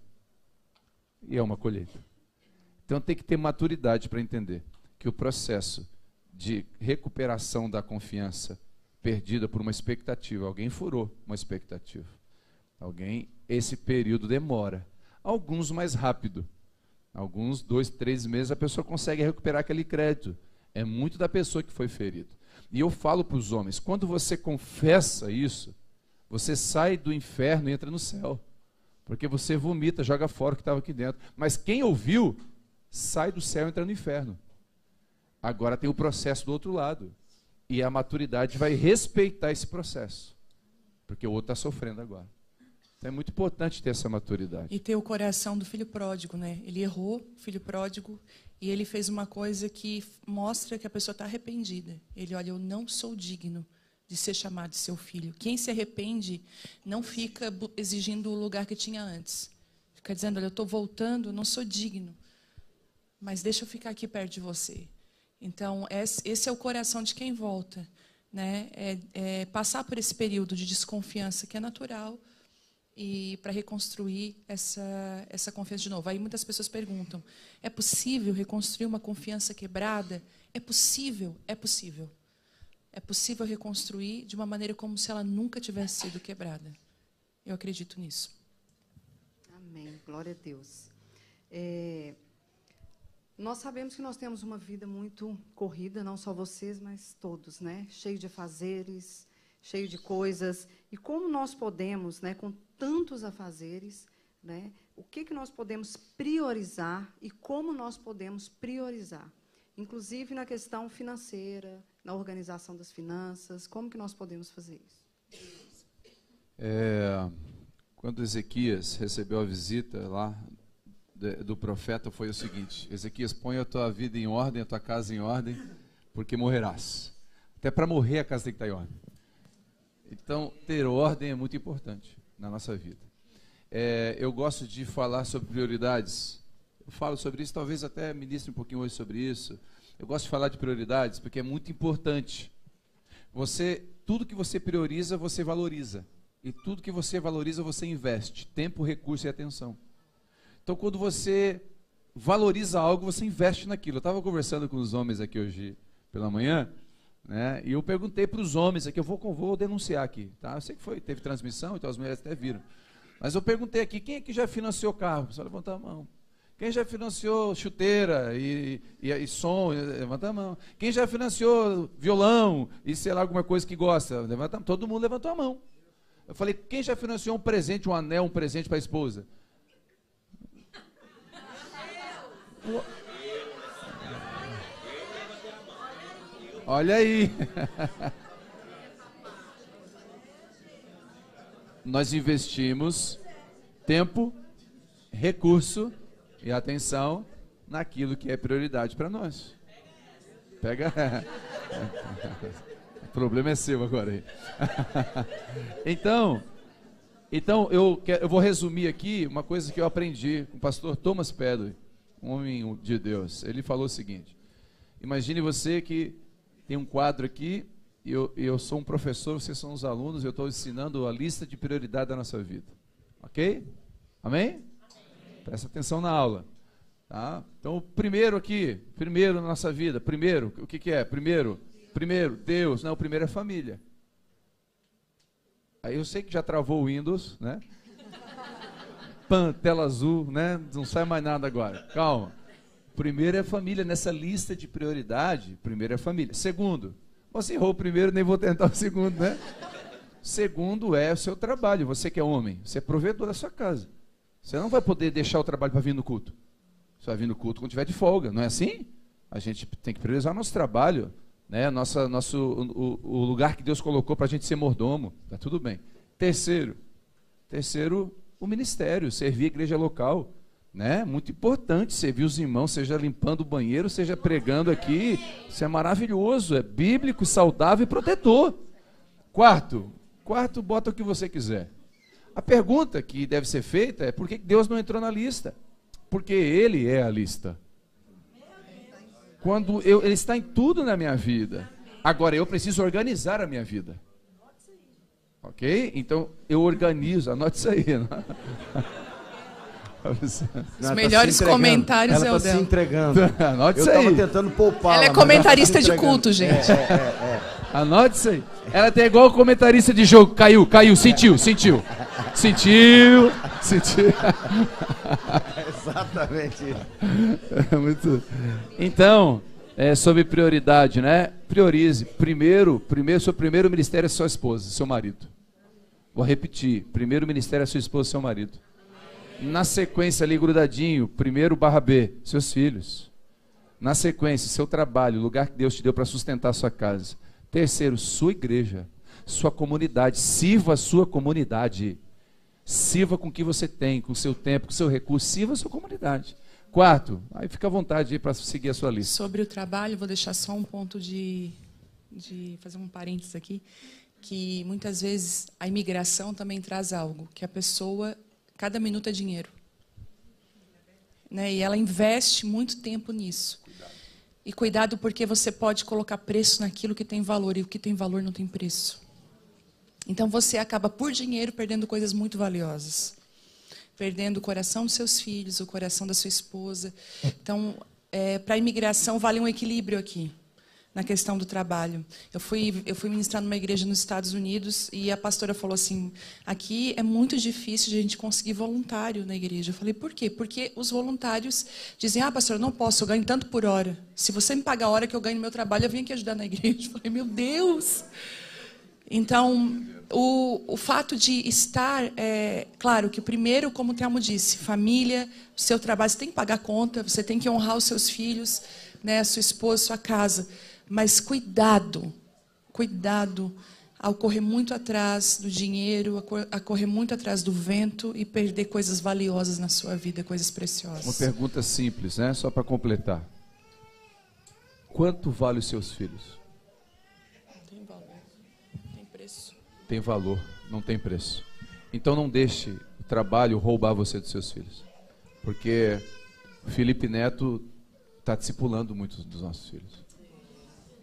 Speaker 4: E é uma colheita. Então tem que ter maturidade para entender que o processo de recuperação da confiança perdida por uma expectativa, alguém furou uma expectativa. Esse período demora. Alguns mais rápido. Alguns 2, 3 meses a pessoa consegue recuperar aquele crédito. É muito da pessoa que foi ferida. E eu falo para os homens, quando você confessa isso, você sai do inferno e entra no céu. Porque você vomita, joga fora o que estava aqui dentro. Mas quem ouviu, sai do céu e entra no inferno. Agora tem o processo do outro lado. E a maturidade vai respeitar esse processo. Porque o outro está sofrendo agora. Então é muito importante ter essa maturidade.
Speaker 3: E ter o coração do filho pródigo, né? Ele errou, filho pródigo, e ele fez uma coisa que mostra que a pessoa está arrependida. Ele, olha, eu não sou digno de ser chamado de seu filho. Quem se arrepende não fica exigindo o lugar que tinha antes. Fica dizendo, olha, eu estou voltando, eu não sou digno, mas deixa eu ficar aqui perto de você. Então, esse é o coração de quem volta, né? Passar por esse período de desconfiança que é natural e para reconstruir essa confiança de novo. Aí muitas pessoas perguntam, é possível reconstruir uma confiança quebrada? É possível, é possível. É possível reconstruir de uma maneira como se ela nunca tivesse sido quebrada. Eu acredito nisso.
Speaker 2: Amém. Glória a Deus. Nós sabemos que nós temos uma vida muito corrida, não só vocês, mas todos, né? Cheio de afazeres, cheio de coisas. E como nós podemos, né, com tantos afazeres, né, o que nós podemos priorizar e como nós podemos priorizar? Inclusive na questão financeira, na organização das finanças, como que nós podemos fazer isso?
Speaker 4: Quando Ezequias recebeu a visita lá do profeta, foi o seguinte: Ezequias, põe a tua vida em ordem, a tua casa em ordem, porque morrerás. Até para morrer a casa tem que estar em ordem. Então, ter ordem é muito importante na nossa vida. Eu gosto de falar sobre prioridades. Eu falo sobre isso, talvez até ministre um pouquinho hoje sobre isso. Eu gosto de falar de prioridades porque é muito importante. Tudo que você prioriza, você valoriza. E tudo que você valoriza, você investe. Tempo, recurso e atenção. Então, quando você valoriza algo, você investe naquilo. Eu estava conversando com os homens aqui hoje pela manhã, né, e eu perguntei para os homens aqui, eu vou denunciar aqui, tá? Eu sei que teve transmissão, então as mulheres até viram. Mas eu perguntei aqui, quem é que já financiou carro? Só levantar a mão. Quem já financiou chuteira e som? Levanta a mão. Quem já financiou violão e sei lá, alguma coisa que gosta? Levanta a mão. Todo mundo levantou a mão. Eu falei, quem já financiou um presente, um anel, um presente para a esposa? Olha aí. Nós investimos tempo, recurso e atenção naquilo que é prioridade para nós. Pega. O problema é seu agora aí. Então eu vou resumir aqui uma coisa que eu aprendi com o pastor Thomas Pedro, um homem de Deus. Ele falou o seguinte: imagine você que tem um quadro aqui, e eu sou um professor, vocês são os alunos, eu estou ensinando a lista de prioridade da nossa vida. Ok? Amém? Presta atenção na aula. Tá? Então, primeiro na nossa vida, o que é? Primeiro, Deus. Não, o primeiro é família. Aí eu sei que já travou o Windows, né? Tela azul, né? Não sai mais nada agora. Calma. Primeiro é família, nessa lista de prioridade, primeiro é família. Segundo, você errou o primeiro, nem vou tentar o segundo, né? Segundo é o seu trabalho, você que é homem, você é provedor da sua casa. Você não vai poder deixar o trabalho para vir no culto. Você vai vir no culto quando tiver de folga, não é assim? A gente tem que priorizar nosso trabalho, né? O lugar que Deus colocou para a gente ser mordomo, tá tudo bem. Terceiro, o ministério, servir a igreja local. Né? Muito importante servir os irmãos, seja limpando o banheiro, seja pregando aqui. Isso é maravilhoso, é bíblico, saudável e protetor. Quarto, bota o que você quiser. A pergunta que deve ser feita é: por que Deus não entrou na lista? Porque Ele é a lista. Ele está em tudo na minha vida. Agora eu preciso organizar a minha vida. Ok? Então eu organizo, anote isso aí.
Speaker 3: Os melhores comentários é o dela. Ela está
Speaker 1: se entregando.
Speaker 4: Anote
Speaker 1: eu
Speaker 4: isso aí.
Speaker 1: estava tentando poupar.
Speaker 3: Ela é comentarista de culto, gente.
Speaker 4: Anote isso aí. Ela tem igual comentarista de jogo. Caiu, sentiu.
Speaker 1: Exatamente isso.
Speaker 4: Muito. Então, sobre prioridade, né? Priorize. Seu primeiro ministério é sua esposa, seu marido. Vou repetir. Primeiro ministério é sua esposa, seu marido. Na sequência ali, grudadinho, primeiro /B, seus filhos. Na sequência, seu trabalho, o lugar que Deus te deu para sustentar a sua casa. Terceiro, sua igreja, sua comunidade. Sirva a sua comunidade. Sirva com o que você tem, com o seu tempo, com o seu recurso. Sirva a sua comunidade. Quarto, aí fica à vontade para seguir a sua lista.
Speaker 3: Sobre o trabalho, vou deixar só um ponto de fazer um parênteses aqui, que muitas vezes a imigração também traz algo, que a pessoa... Cada minuto é dinheiro. Né? E ela investe muito tempo nisso. E cuidado, porque você pode colocar preço naquilo que tem valor, e o que tem valor não tem preço. Então você acaba, por dinheiro, perdendo coisas muito valiosas. Perdendo o coração dos seus filhos, o coração da sua esposa. Então, para a imigração, vale um equilíbrio aqui.
Speaker 5: na questão do trabalho. Eu fui ministrar numa igreja nos Estados Unidos e a pastora falou assim, aqui é muito difícil de a gente conseguir voluntário na igreja. Eu falei, por quê? Porque os voluntários dizem, pastora, eu não posso, eu ganho tanto por hora. Se você me pagar a hora que eu ganho no meu trabalho, eu venho aqui ajudar na igreja. Eu falei, meu Deus! Então, o fato de estar, claro que o primeiro, como o Telmo disse, família, o seu trabalho, você tem que pagar conta, você tem que honrar os seus filhos, né, a sua esposa, a sua casa. Mas cuidado ao correr muito atrás do dinheiro, a correr muito atrás do vento e perder coisas valiosas na sua vida, coisas preciosas.
Speaker 4: Uma pergunta simples, né? Só para completar. Quanto vale os seus filhos?
Speaker 5: Tem valor, tem preço.
Speaker 4: Tem valor, não tem preço. Então não deixe o trabalho roubar você dos seus filhos. Porque o Felipe Neto está discipulando muitos dos nossos filhos.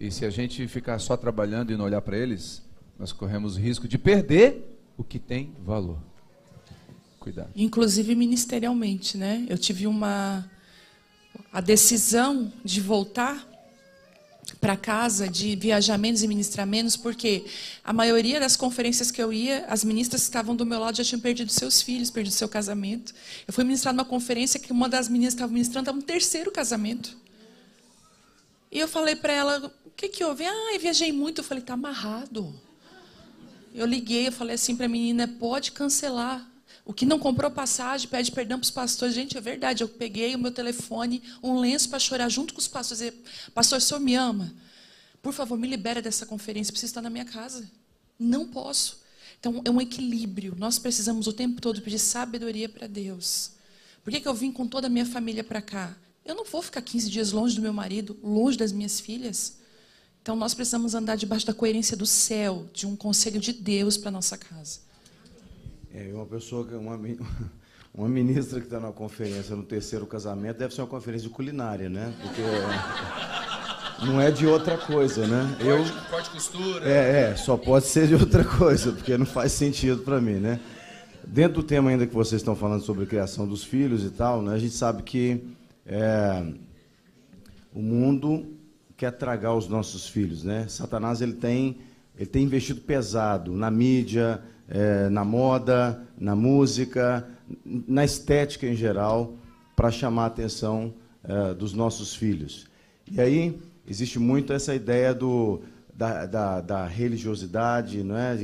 Speaker 4: E se a gente ficar só trabalhando e não olhar para eles, nós corremos o risco de perder o que tem valor. Cuidado.
Speaker 5: Inclusive ministerialmente, né? Eu tive a decisão de voltar para casa, de viajar menos e ministrar menos, porque a maioria das conferências que eu ia, as ministras que estavam do meu lado já tinham perdido seus filhos, perdido seu casamento. Eu fui ministrar numa conferência que uma das meninas que estava ministrando estava no 3º casamento. E eu falei para ela, o que houve? Eu viajei muito. Eu falei, está amarrado. Eu liguei, eu falei assim para a menina, pode cancelar. O que não comprou passagem, pede perdão para os pastores. Gente, é verdade, eu peguei o meu telefone, um lenço para chorar junto com os pastores. E, pastor, o senhor me ama? Por favor, me libera dessa conferência, preciso estar na minha casa. Não posso. Então, é um equilíbrio. Nós precisamos o tempo todo pedir sabedoria para Deus. Por que eu vim com toda a minha família para cá? Eu não vou ficar 15 dias longe do meu marido, longe das minhas filhas. Então, nós precisamos andar debaixo da coerência do céu, de um conselho de Deus para a nossa casa.
Speaker 1: Uma ministra que está na conferência no 3º casamento deve ser uma conferência de culinária, né? Porque não é de outra coisa, né?
Speaker 4: Corte costura.
Speaker 1: Só pode ser de outra coisa, porque não faz sentido para mim, né? Dentro do tema ainda que vocês estão falando sobre a criação dos filhos e tal, né, a gente sabe que o mundo quer tragar os nossos filhos, né? Satanás ele tem investido pesado na mídia, na moda, na música, na estética em geral, para chamar a atenção dos nossos filhos. E aí existe muito essa ideia da religiosidade, não é?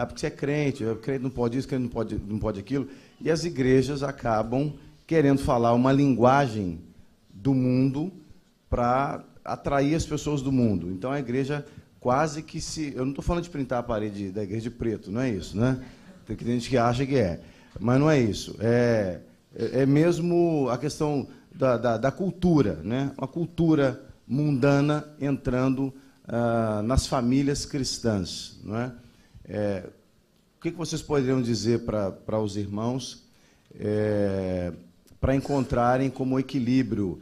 Speaker 1: Porque você é crente não pode isso, crente não pode aquilo. E as igrejas acabam querendo falar uma linguagem do mundo para atrair as pessoas do mundo. Então a igreja quase que se... Eu não estou falando de pintar a parede da igreja de preto, não é isso, né? Tem gente que acha que é. Mas não é isso. É mesmo a questão da cultura, né? Uma cultura mundana entrando nas famílias cristãs, não é? O que vocês poderiam dizer para os irmãos para encontrarem como equilíbrio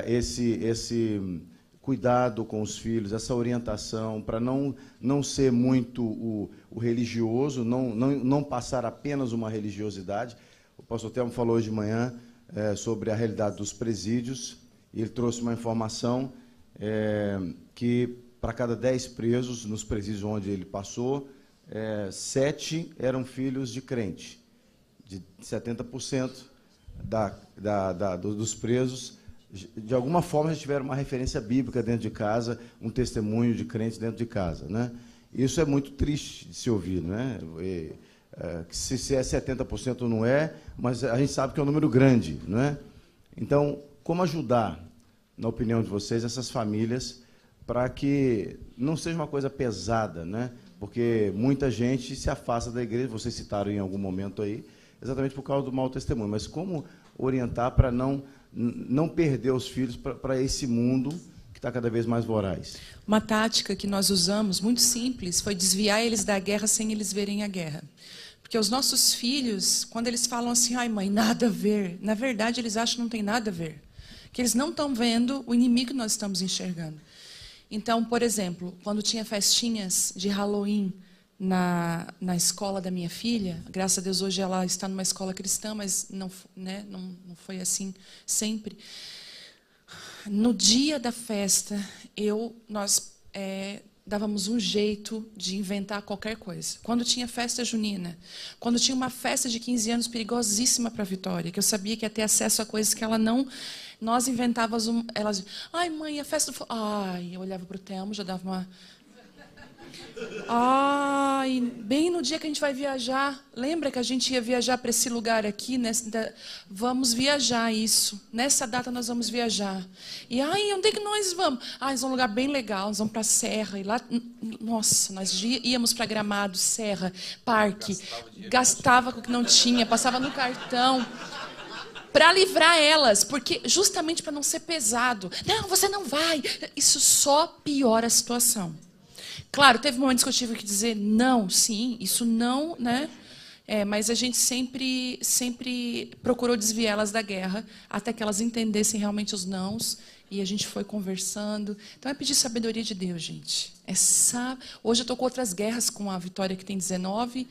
Speaker 1: esse cuidado com os filhos, essa orientação, para não ser muito o religioso, não passar apenas uma religiosidade. O pastor Telmo falou hoje de manhã sobre a realidade dos presídios, e ele trouxe uma informação que, para cada 10 presos nos presídios onde ele passou, 7 eram filhos de crente. De 70% dos presos, de alguma forma, já tiveram uma referência bíblica dentro de casa, um testemunho de crentes dentro de casa, né? Isso é muito triste de se ouvir, né? Se é 70% não é, mas a gente sabe que é um número grande, né? Então, como ajudar, na opinião de vocês, essas famílias para que não seja uma coisa pesada, né? Porque muita gente se afasta da igreja, vocês citaram em algum momento aí, exatamente por causa do mau testemunho. Mas como orientar para não perder os filhos para esse mundo que está cada vez mais voraz?
Speaker 5: Uma tática que nós usamos, muito simples, foi desviar eles da guerra sem eles verem a guerra. Porque os nossos filhos, quando eles falam assim, ai mãe, nada a ver, na verdade eles acham que não tem nada a ver. Que eles não estão vendo o inimigo que nós estamos enxergando. Então, por exemplo, quando tinha festinhas de Halloween na escola da minha filha, graças a Deus hoje ela está numa escola cristã, mas não foi assim sempre. No dia da festa, nós dávamos um jeito de inventar qualquer coisa. Quando tinha festa junina, quando tinha uma festa de 15 anos perigosíssima para a Vitória, que eu sabia que ia ter acesso a coisas que ela não... Nós inventávamos... Elas diziam, ai, mãe, a festa... Ai, eu olhava para o Telmo, já dava uma... Ai, bem no dia que a gente vai viajar, lembra que a gente ia viajar para esse lugar aqui? Vamos viajar isso. Nessa data nós vamos viajar. E ai, onde é que nós vamos? Ah, nós vamos um lugar bem legal, nós vamos para a Serra. E lá, nossa, nós íamos para Gramado, Serra, Parque. Gastava com o que não tinha, passava no cartão. Para livrar elas, porque justamente para não ser pesado. Não, você não vai. Isso só piora a situação. Claro, teve momentos que eu tive que dizer não, sim, isso não, né? Mas a gente sempre procurou desviá-las da guerra até que elas entendessem realmente os nãos e a gente foi conversando. Então é pedir sabedoria de Deus, gente. Hoje eu estou com outras guerras, com a Vitória que tem 19,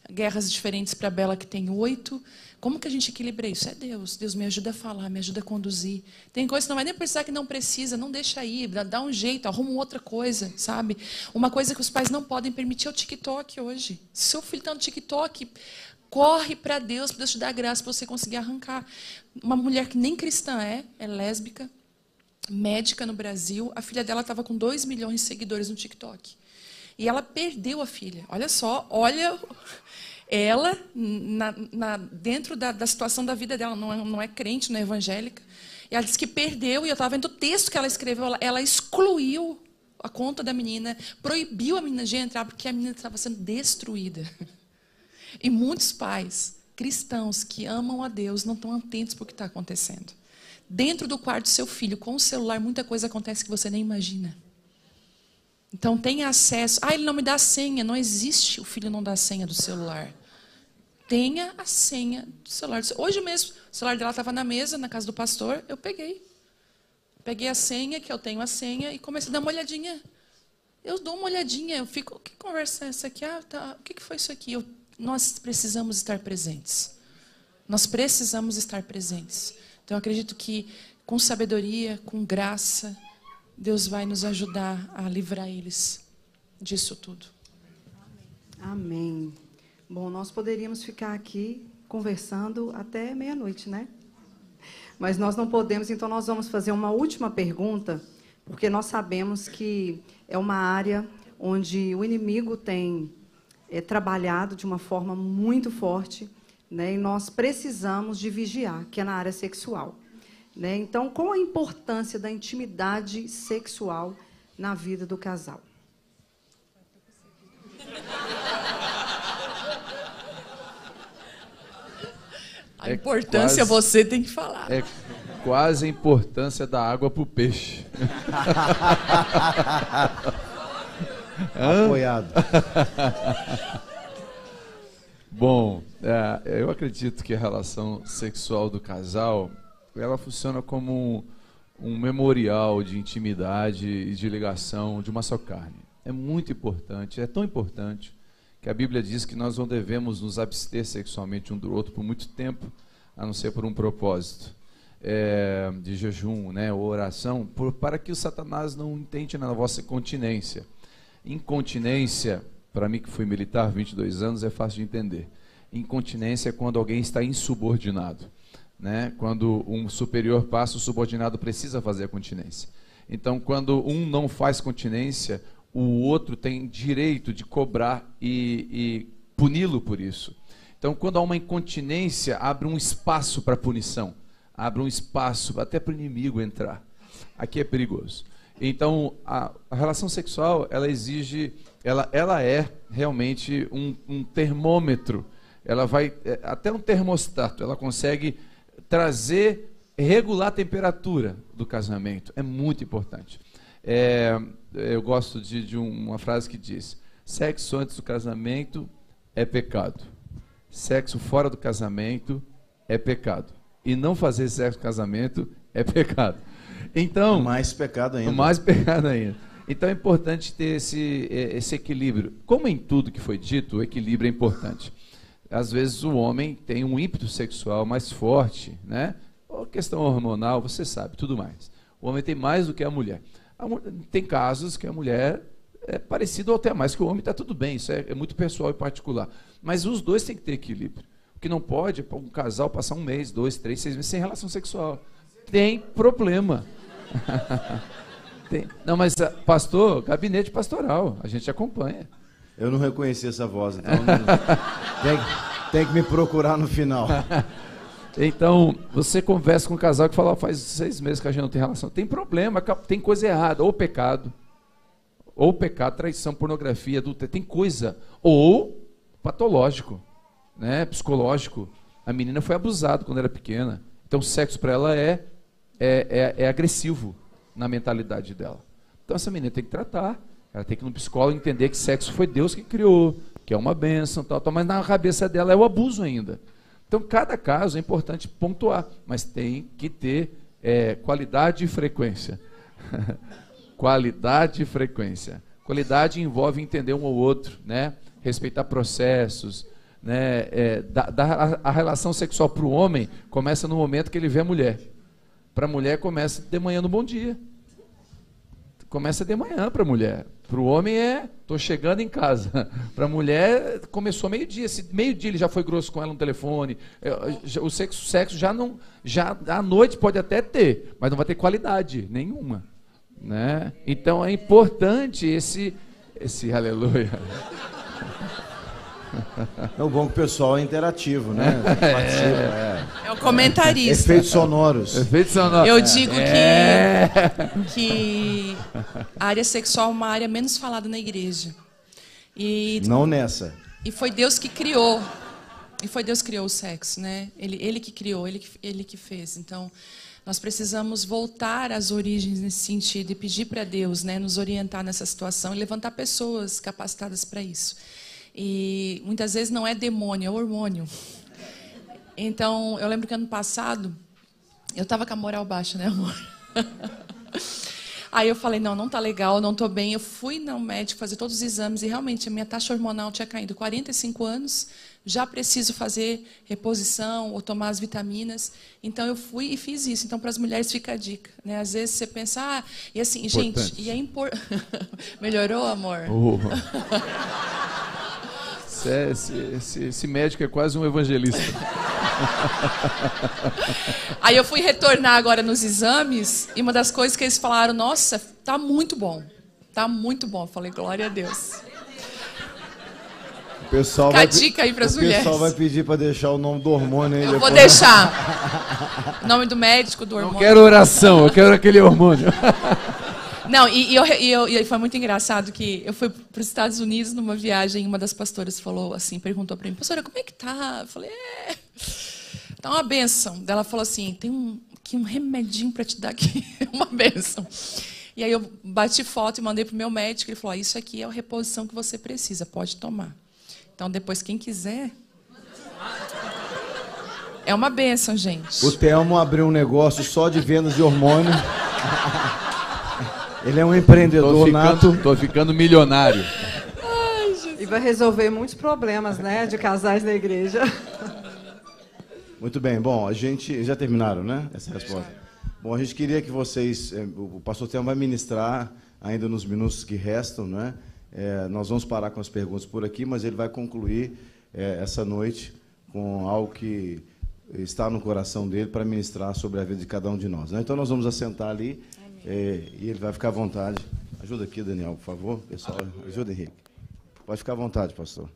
Speaker 5: guerras diferentes para a Bela que tem 8. Como que a gente equilibra isso? É Deus. Deus me ajuda a falar, me ajuda a conduzir. Tem coisa que não vai nem precisar, que não precisa, não deixa aí, dá um jeito, arruma outra coisa, sabe? Uma coisa que os pais não podem permitir é o TikTok hoje. Se seu filho está no TikTok, corre para Deus te dar graça para você conseguir arrancar. Uma mulher que nem cristã é lésbica, médica no Brasil, a filha dela estava com 2 milhões de seguidores no TikTok. E ela perdeu a filha. Olha só, olha... Ela, dentro da situação da vida dela, não é crente, não é evangélica, e ela disse que perdeu, e eu estava vendo o texto que ela escreveu, ela excluiu a conta da menina, proibiu a menina de entrar, porque a menina estava sendo destruída. E muitos pais cristãos que amam a Deus não estão atentos para o que está acontecendo. Dentro do quarto do seu filho, com o celular, muita coisa acontece que você nem imagina. Então, tenha acesso. Ah, ele não me dá a senha. Não existe o filho não dar a senha do celular. Tenha a senha do celular. Hoje mesmo, o celular dela estava na mesa, na casa do pastor, eu peguei. Peguei a senha, que eu tenho a senha, e comecei a dar uma olhadinha. Eu dou uma olhadinha, eu fico, que conversa é essa aqui? Ah, tá, o que foi isso aqui? Nós precisamos estar presentes. Nós precisamos estar presentes. Então, eu acredito que, com sabedoria, com graça, Deus vai nos ajudar a livrar eles disso tudo.
Speaker 2: Amém. Bom, nós poderíamos ficar aqui conversando até meia-noite, né? Mas nós não podemos, então nós vamos fazer uma última pergunta, porque nós sabemos que é uma área onde o inimigo tem trabalhado de uma forma muito forte, né? E nós precisamos de vigiar, que é na área sexual. Né? Então, qual a importância da intimidade sexual na vida do casal?
Speaker 5: A importância você tem que falar.
Speaker 4: É quase a importância da água para o peixe.
Speaker 1: Apoiado.
Speaker 4: Bom, eu acredito que a relação sexual do casal, ela funciona como um memorial de intimidade e de ligação de uma só carne. É muito importante, é tão importante, que a Bíblia diz que nós não devemos nos abster sexualmente um do outro por muito tempo, a não ser por um propósito de jejum, né, ou oração, para que o Satanás não tente na vossa continência. Incontinência, para mim que fui militar 22 anos, é fácil de entender. Incontinência é quando alguém está insubordinado. Né? Quando um superior passa, o subordinado precisa fazer a continência. Então, quando um não faz continência, o outro tem direito de cobrar e puni-lo por isso. Então, quando há uma incontinência, abre um espaço para punição, abre um espaço até para o inimigo entrar. Aqui é perigoso. Então, a relação sexual, ela exige, ela é realmente um termômetro, ela vai até um termostato, ela consegue regular a temperatura do casamento. É muito importante. Eu gosto de uma frase que diz: sexo antes do casamento é pecado. Sexo fora do casamento é pecado. E não fazer sexo no casamento é pecado. Então,
Speaker 1: mais pecado ainda.
Speaker 4: Mais pecado ainda. Então é importante ter esse equilíbrio. Como em tudo que foi dito, o equilíbrio é importante. Às vezes o homem tem um ímpeto sexual mais forte, né? Ou questão hormonal, você sabe, tudo mais. O homem tem mais do que a mulher. Tem casos que a mulher é parecida ou até mais que o homem, está tudo bem, isso é muito pessoal e particular. Mas os dois têm que ter equilíbrio. O que não pode é um casal passar 1 mês, 2, 3, 6 meses sem relação sexual. Tem problema. Não, mas, pastor, gabinete pastoral, a gente acompanha.
Speaker 1: Eu não reconheci essa voz, então tem que me procurar no final.
Speaker 4: Então, você conversa com um casal que fala, faz 6 meses que a gente não tem relação. Tem problema, tem coisa errada, ou pecado, traição, pornografia, adultério, tem coisa. Ou patológico, né, psicológico. A menina foi abusada quando era pequena. Então, o sexo para ela é agressivo na mentalidade dela. Então, essa menina tem que tratar. Ela tem que ir no psicólogo entender que sexo foi Deus que criou, que é uma bênção, tal, mas na cabeça dela é o abuso ainda. Então, cada caso é importante pontuar, mas tem que ter qualidade e frequência. Qualidade e frequência. Qualidade envolve entender um ao outro, né? Respeitar processos. Né? A relação sexual para o homem começa no momento que ele vê a mulher. Para a mulher começa de manhã no bom dia. Começa de manhã para a mulher. Para o homem estou chegando em casa. Para a mulher começou meio-dia. Se meio-dia ele já foi grosso com ela no telefone, o sexo já não, já à noite pode até ter, mas não vai ter qualidade nenhuma, né? Então é importante esse aleluia.
Speaker 1: É o bom que o pessoal é interativo, né?
Speaker 5: É o comentarista.
Speaker 1: Efeitos sonoros.
Speaker 5: Eu digo que a área sexual é uma área menos falada na igreja.
Speaker 1: Não nessa.
Speaker 5: E foi Deus que criou. E foi Deus que criou o sexo, né? Ele que criou, ele que fez. Então, nós precisamos voltar às origens nesse sentido e pedir para Deus, né, nos orientar nessa situação e levantar pessoas capacitadas para isso. E muitas vezes não é demônio, é hormônio. Então, eu lembro que ano passado, eu estava com a moral baixa, né, amor? Aí eu falei, não tá legal, não tô bem. Eu fui no médico fazer todos os exames e realmente a minha taxa hormonal tinha caído. 45 anos, já preciso fazer reposição ou tomar as vitaminas. Então eu fui e fiz isso. Então para as mulheres fica a dica, né? Às vezes você pensa, e assim, gente, e é importante. Melhorou, amor?
Speaker 4: Esse médico é quase um evangelista.
Speaker 5: Aí eu fui retornar agora nos exames e uma das coisas que eles falaram, nossa, tá muito bom. Tá muito bom. Eu falei, glória a Deus.
Speaker 1: Fica
Speaker 5: a dica aí para as mulheres.
Speaker 1: O pessoal vai pedir para deixar o nome do hormônio aí.
Speaker 5: Eu vou deixar. O nome do médico, do hormônio.
Speaker 4: Não quero oração, eu quero aquele hormônio.
Speaker 5: Não, e foi muito engraçado que eu fui para os Estados Unidos numa viagem e uma das pastoras falou assim, perguntou para mim, pastora, como é que tá? Eu falei, tá uma benção. Ela falou assim, tem um remedinho para te dar aqui, uma benção. E aí eu bati foto e mandei para o meu médico, ele falou, isso aqui é a reposição que você precisa, pode tomar. Então depois, quem quiser... É uma benção, gente.
Speaker 1: O Telmo abriu um negócio só de vendas de hormônio. Ele é um empreendedor nato.
Speaker 4: Tô ficando milionário.
Speaker 2: E vai resolver muitos problemas, né, de casais na igreja.
Speaker 1: Muito bem. Bom, a gente... Já terminaram, né, essa resposta? Bom, a gente queria que vocês... O pastor Telmo vai ministrar ainda nos minutos que restam, né? Nós vamos parar com as perguntas por aqui, mas ele vai concluir essa noite com algo que está no coração dele para ministrar sobre a vida de cada um de nós, né? Então, nós vamos assentar ali. E ele vai ficar à vontade. Ajuda aqui, Daniel, por favor. Pessoal, ajuda, Henrique. Pode ficar à vontade, pastor.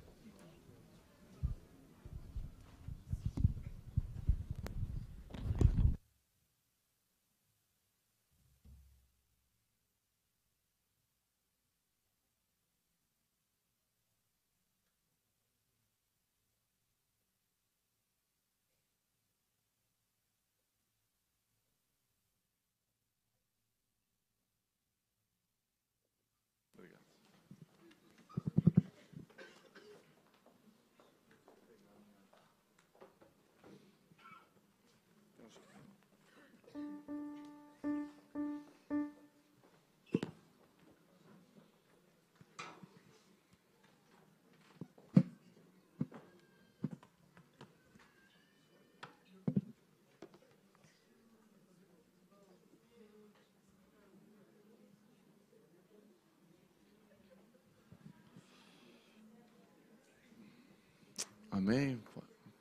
Speaker 4: Amém?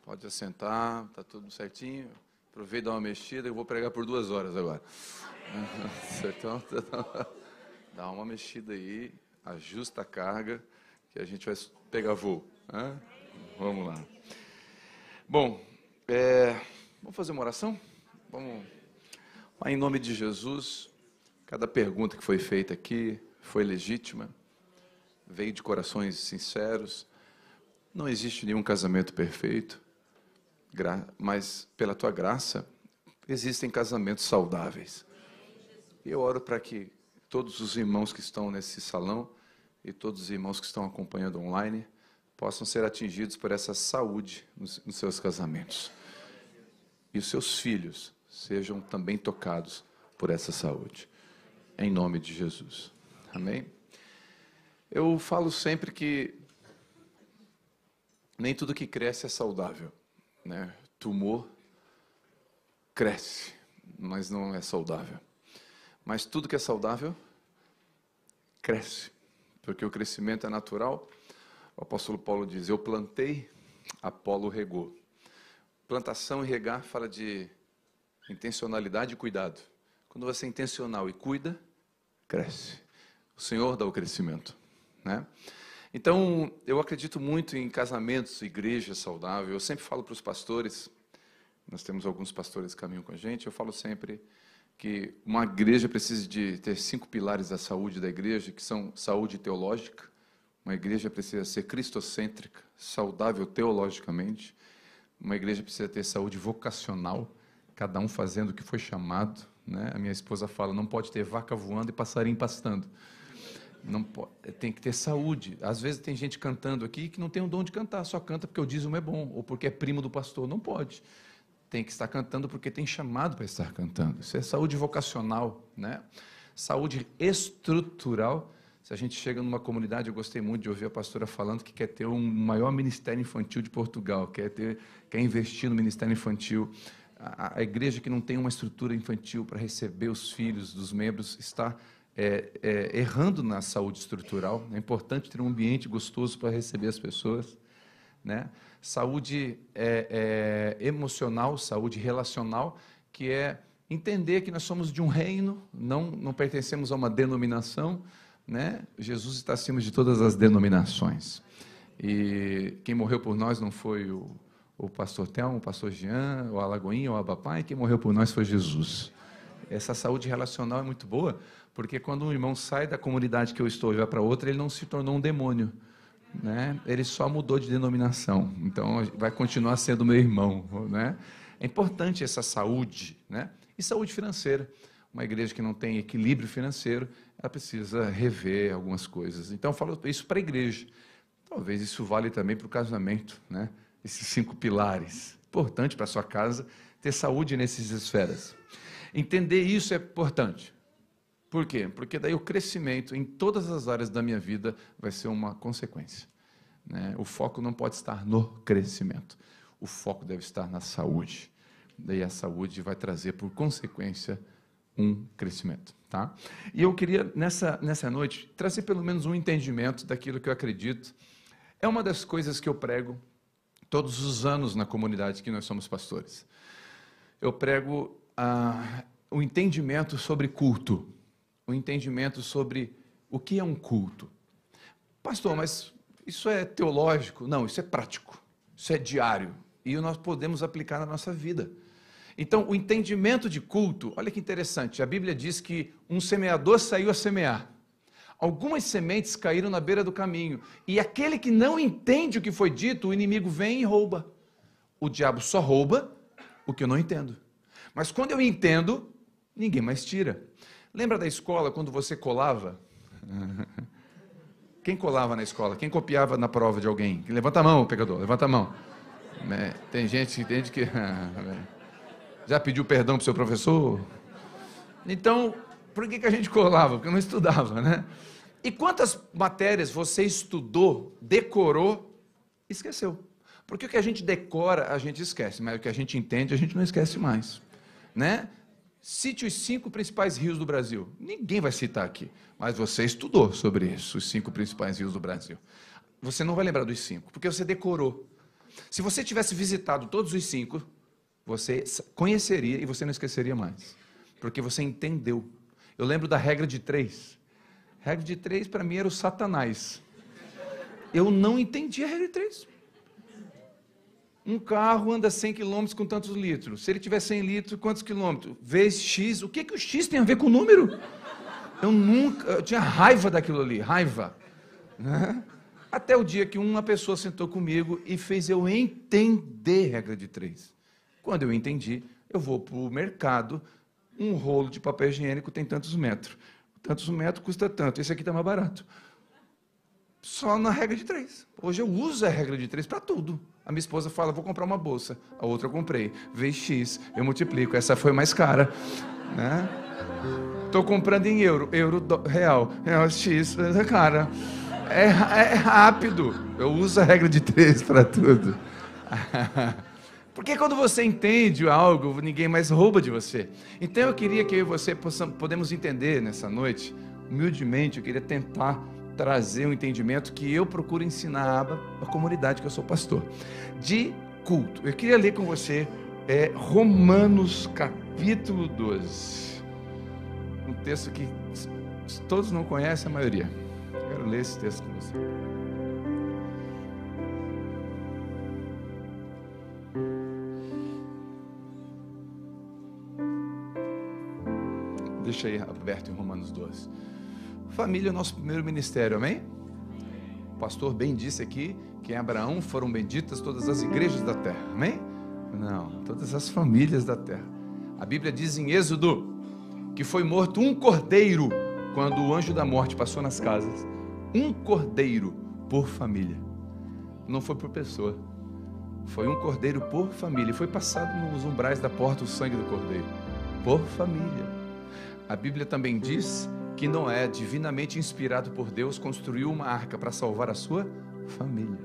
Speaker 4: Pode assentar, está tudo certinho. Aproveita e dá uma mexida, eu vou pregar por 2 horas agora. Então, dá uma mexida aí, ajusta a carga, que a gente vai pegar voo. Né? Vamos lá. Bom, vamos fazer uma oração? Vamos. Em nome de Jesus, cada pergunta que foi feita aqui foi legítima, veio de corações sinceros. Não existe nenhum casamento perfeito, mas pela tua graça existem casamentos saudáveis. E eu oro para que todos os irmãos que estão nesse salão e todos os irmãos que estão acompanhando online possam ser atingidos por essa saúde nos seus casamentos. E os seus filhos sejam também tocados por essa saúde. Em nome de Jesus. Amém? Eu falo sempre que nem tudo que cresce é saudável, né? Tumor cresce, mas não é saudável. Mas tudo que é saudável cresce, porque o crescimento é natural. O apóstolo Paulo diz: eu plantei, Apolo regou. Plantação e regar fala de intencionalidade e cuidado. Quando você é intencional e cuida, cresce. O Senhor dá o crescimento, né? Então, eu acredito muito em casamentos, igreja saudável. Eu sempre falo para os pastores, nós temos alguns pastores que caminham com a gente, eu falo sempre que uma igreja precisa de ter 5 pilares da saúde da igreja, que são saúde teológica. Uma igreja precisa ser cristocêntrica, saudável teologicamente. Uma igreja precisa ter saúde vocacional, cada um fazendo o que foi chamado, né? A minha esposa fala, não pode ter vaca voando e passarinho pastando. Não pode, tem que ter saúde. Às vezes tem gente cantando aqui que não tem o dom de cantar, só canta porque o dízimo é bom, ou porque é primo do pastor. Não pode. Tem que estar cantando porque tem chamado para estar cantando. Isso é saúde vocacional, né? Saúde estrutural. Se a gente chega numa comunidade, eu gostei muito de ouvir a pastora falando que quer ter um maior ministério infantil de Portugal, quer investir no ministério infantil. A igreja que não tem uma estrutura infantil para receber os filhos dos membros está errando na saúde estrutural. É importante ter um ambiente gostoso para receber as pessoas, né? Saúde emocional, saúde relacional, que é entender que nós somos de um reino, não pertencemos a uma denominação, né? Jesus está acima de todas as denominações. E quem morreu por nós não foi o pastor Telmo, o pastor Jean, o Alagoinha, o Abapai, quem morreu por nós foi Jesus. Essa saúde relacional é muito boa, porque quando um irmão sai da comunidade que eu estou e vai para outra, ele não se tornou um demônio, né? Ele só mudou de denominação, então vai continuar sendo meu irmão, né? É importante essa saúde, né? E saúde financeira. Uma igreja que não tem equilíbrio financeiro, ela precisa rever algumas coisas. Então, eu falo isso para a igreja. Talvez isso vale também para o casamento, né? Esses 5 pilares. Importante para a sua casa ter saúde nessas esferas. Entender isso é importante. Por quê? Porque daí o crescimento em todas as áreas da minha vida vai ser uma consequência, né? O foco não pode estar no crescimento. O foco deve estar na saúde. Daí a saúde vai trazer, por consequência, um crescimento, tá? E eu queria, nessa noite, trazer pelo menos um entendimento daquilo que eu acredito. É uma das coisas que eu prego todos os anos na comunidade que nós somos pastores. Eu prego o entendimento sobre culto, o entendimento sobre o que é um culto. Pastor, mas isso é teológico? Não, isso é prático, isso é diário, e nós podemos aplicar na nossa vida. Então, o entendimento de culto, olha que interessante, a Bíblia diz que um semeador saiu a semear. Algumas sementes caíram na beira do caminho, e aquele que não entende o que foi dito, o inimigo vem e rouba. O diabo só rouba o que eu não entendo. Mas quando eu entendo, ninguém mais tira. Lembra da escola, quando você colava? Quem colava na escola? Quem copiava na prova de alguém? Levanta a mão, pecador, levanta a mão. Tem gente que entende que... Já pediu perdão para o seu professor? Então, por que a gente colava? Porque não estudava, né? E quantas matérias você estudou, decorou, esqueceu? Porque o que a gente decora, a gente esquece, mas o que a gente entende, a gente não esquece mais, né? Cite os 5 principais rios do Brasil. Ninguém vai citar aqui, mas você estudou sobre isso, os 5 principais rios do Brasil. Você não vai lembrar dos 5, porque você decorou. Se você tivesse visitado todos os 5, você conheceria e você não esqueceria mais. Porque você entendeu. Eu lembro da regra de 3. Regra de 3 para mim era o Satanás. Eu não entendi a regra de 3. Um carro anda 100 km com tantos litros. Se ele tiver 100 litros, quantos quilômetros? Vezes X. O que o X tem a ver com o número? Eu tinha raiva daquilo ali, raiva. Né? Até o dia que uma pessoa sentou comigo e fez eu entender a regra de 3. Quando eu entendi, eu vou para o mercado, um rolo de papel higiênico tem tantos metros. Tantos metros custa tanto, esse aqui está mais barato. Só na regra de 3. Hoje eu uso a regra de 3 para tudo. A minha esposa fala, vou comprar uma bolsa. A outra eu comprei. Vezes X, eu multiplico. Essa foi mais cara. Né? Estou comprando em euro. Real. Real X, cara. É rápido. Eu uso a regra de 3 para tudo. Porque quando você entende algo, ninguém mais rouba de você. Então eu queria que eu e você podemos entender nessa noite, humildemente, eu queria tentar trazer um entendimento que eu procuro ensinar à comunidade, que eu sou pastor, de culto. Eu queria ler com você Romanos capítulo 12. Um texto que todos não conhecem, a maioria. Quero ler esse texto com você. Deixa aí aberto em Romanos 12. Família é o nosso primeiro ministério, amém? O pastor bem disse aqui que em Abraão foram benditas todas as igrejas da terra, amém? Não, todas as famílias da terra. A Bíblia diz em Êxodo que foi morto um cordeiro quando o anjo da morte passou nas casas. Um cordeiro por família. Não foi por pessoa. Foi um cordeiro por família. E foi passado nos umbrais da porta o sangue do cordeiro. Por família. A Bíblia também diz que Noé, divinamente inspirado por Deus, construiu uma arca para salvar a sua família.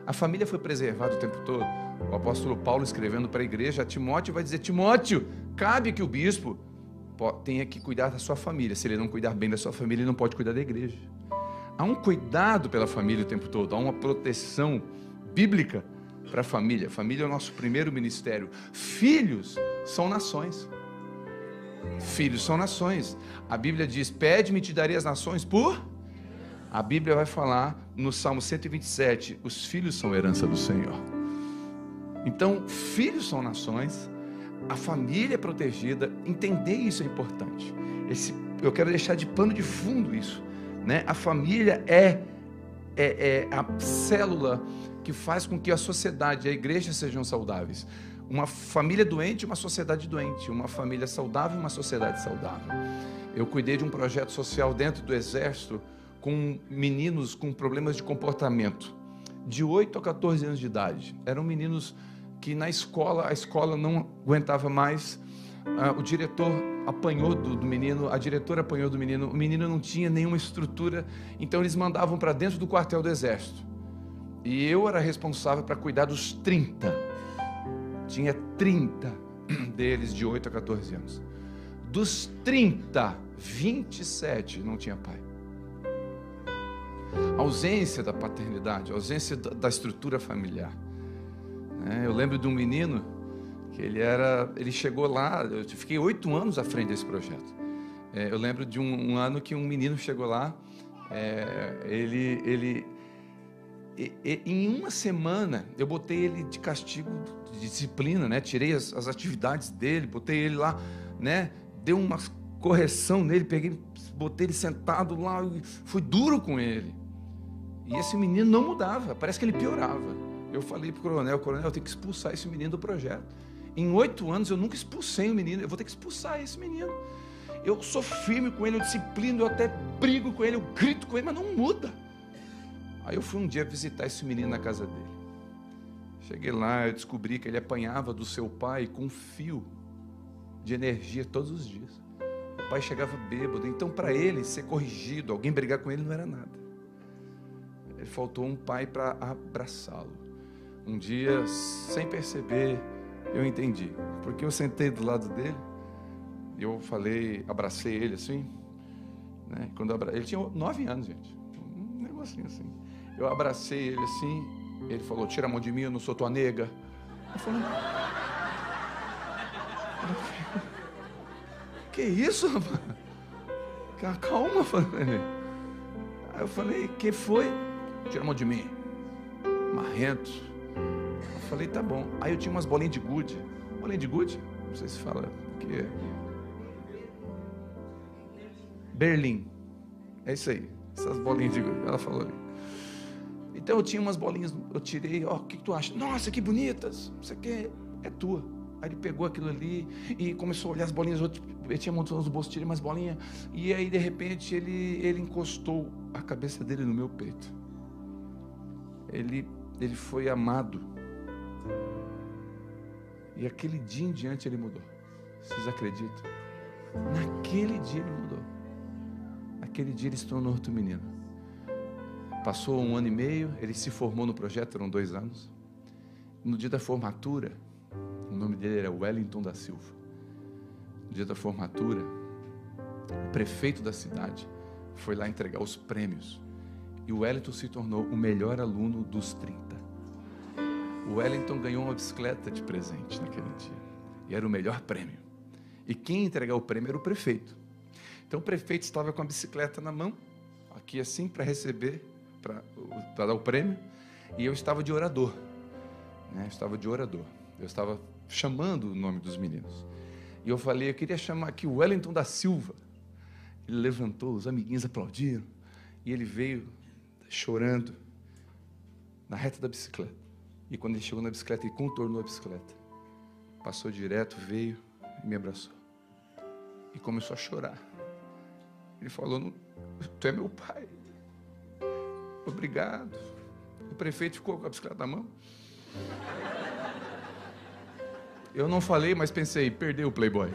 Speaker 4: A família foi preservada o tempo todo. O apóstolo Paulo, escrevendo para a igreja, a Timóteo, vai dizer, Timóteo, cabe que o bispo tenha que cuidar da sua família. Se ele não cuidar bem da sua família, ele não pode cuidar da igreja. Há um cuidado pela família o tempo todo, há uma proteção bíblica para a família. A família é o nosso primeiro ministério. Filhos são nações. Filhos são nações. A Bíblia diz, pede-me e te darei as nações por... A Bíblia vai falar no Salmo 127, os filhos são herança do Senhor. Então, filhos são nações, a família é protegida, entender isso é importante. Eu quero deixar de pano de fundo isso, né? A família é a célula que faz com que a sociedade, a igreja sejam saudáveis. Uma família doente, uma sociedade doente. Uma família saudável, uma sociedade saudável. Eu cuidei de um projeto social dentro do Exército com meninos com problemas de comportamento, de 8 a 14 anos de idade. Eram meninos que na escola, a escola não aguentava mais. O diretor apanhou do menino, a diretora apanhou do menino, o menino não tinha nenhuma estrutura, então eles mandavam para dentro do quartel do Exército. E eu era responsável para cuidar dos 30. Tinha 30 deles de 8 a 14 anos. Dos 30, 27 não tinha pai. A ausência da paternidade, a ausência da estrutura familiar. Eu lembro de um menino que ele chegou lá, eu fiquei 8 anos à frente desse projeto. Eu lembro de um ano que um menino chegou lá, em uma semana eu botei ele de castigo, de disciplina, né? Tirei as atividades dele, botei ele lá, né? Dei uma correção nele, botei ele sentado lá, fui duro com ele. E esse menino não mudava, parece que ele piorava. Eu falei para o coronel, eu tenho que expulsar esse menino do projeto. Em 8 anos eu nunca expulsei o menino, eu vou ter que expulsar esse menino. Eu sou firme com ele, eu disciplino, eu até brigo com ele, eu grito com ele, mas não muda. Aí eu fui um dia visitar esse menino na casa dele. Cheguei lá, eu descobri que ele apanhava do seu pai com um fio de energia todos os dias. O pai chegava bêbado, então para ele ser corrigido, alguém brigar com ele não era nada. Ele faltou um pai para abraçá-lo. Um dia, sem perceber, eu entendi. Porque eu sentei do lado dele, eu abracei ele assim, né? Ele tinha 9 anos, gente. Um negocinho assim. Eu abracei ele assim Ele falou, tira a mão de mim, eu não sou tua nega. Eu falei, que isso, rapaz? Calma, falei. Aí eu falei, que foi? Tira a mão de mim. Marrento. Eu falei, tá bom. Aí eu tinha umas bolinhas de gude. Bolinha de gude? Não sei se fala o que é. Berlim. É isso aí. Essas bolinhas de gude. Ela falou ali. Então eu tinha umas bolinhas, eu tirei, ó, o que tu acha? Nossa, que bonitas. Isso aqui é tua. Aí ele pegou aquilo ali e começou a olhar as bolinhas, ele tinha montado nos bolsos, tirei umas bolinhas. E aí, de repente, ele encostou a cabeça dele no meu peito. Ele foi amado. E aquele dia em diante ele mudou. Vocês acreditam? Naquele dia ele mudou. Naquele dia ele se tornou outro menino. Passou 1 ano e meio, ele se formou no projeto, eram 2 anos. No dia da formatura, o nome dele era Wellington da Silva. No dia da formatura, o prefeito da cidade foi lá entregar os prêmios. E o Wellington se tornou o melhor aluno dos 30. O Wellington ganhou uma bicicleta de presente naquele dia. E era o melhor prêmio. E quem entregou o prêmio era o prefeito. Então o prefeito estava com a bicicleta na mão, aqui assim, para receber, para dar o prêmio. E eu estava de orador. Eu estava chamando o nome dos meninos. E eu falei, eu queria chamar aqui o Wellington da Silva. Ele levantou, os amiguinhos aplaudiram. E ele veio chorando na reta da bicicleta. E quando ele chegou na bicicleta, ele contornou a bicicleta. Passou direto, veio e me abraçou. E começou a chorar. Ele falou, tu é meu pai. Obrigado. O prefeito ficou com a bicicleta na mão. Eu não falei, mas pensei, perdeu o Playboy.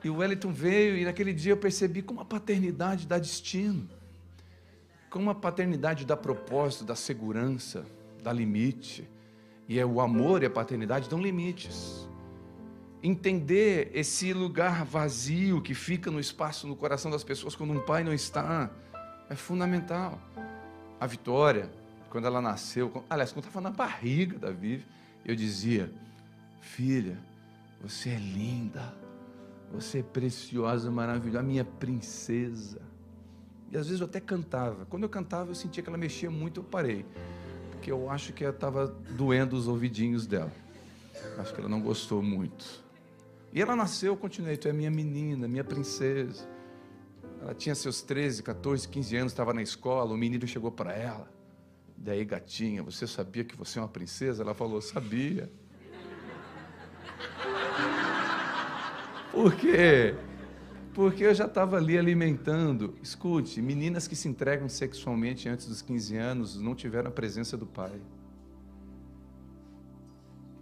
Speaker 4: E o Wellington veio, e naquele dia eu percebi como a paternidade dá destino. Como a paternidade dá propósito, dá segurança, dá limite. E o amor e a paternidade dão limites. Entender esse lugar vazio que fica no espaço, no coração das pessoas quando um pai não está, é fundamental. A Vitória, quando ela nasceu, aliás, quando estava na barriga da Vivi, eu dizia, filha, você é linda, você é preciosa, maravilhosa, minha princesa. E às vezes eu até cantava. Quando eu cantava, eu sentia que ela mexia muito, eu parei. Porque eu acho que ela estava doendo os ouvidinhos dela. Acho que ela não gostou muito. E ela nasceu, eu continuei, tu é minha menina, minha princesa. Ela tinha seus 13, 14, 15 anos, estava na escola, o menino chegou para ela. Daí, gatinha, você sabia que você é uma princesa? Ela falou, sabia. Por quê? Porque eu já estava ali alimentando. Escute, meninas que se entregam sexualmente antes dos 15 anos não tiveram a presença do pai.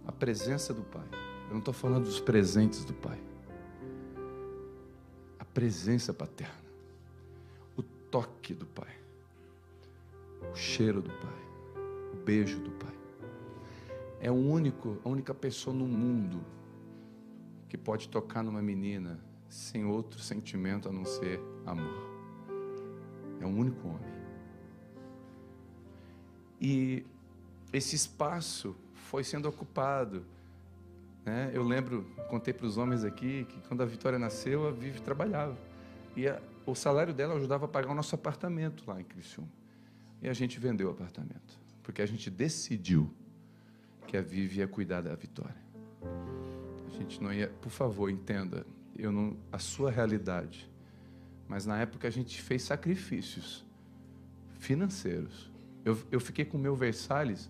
Speaker 4: A presença do pai. Eu não estou falando dos presentes do pai. A presença paterna. O toque do pai. O cheiro do pai. O beijo do pai. É a única pessoa no mundo que pode tocar numa menina sem outro sentimento a não ser amor. É o único homem. E esse espaço foi sendo ocupado. Eu lembro, contei para os homens aqui, que quando a Vitória nasceu, a Vivi trabalhava. E o salário dela ajudava a pagar o nosso apartamento lá em Criciúma. E a gente vendeu o apartamento. Porque a gente decidiu que a Vivi ia cuidar da Vitória. A gente não ia... Por favor, entenda. A sua realidade. Mas na época a gente fez sacrifícios financeiros. Eu fiquei com o meu Versalhes.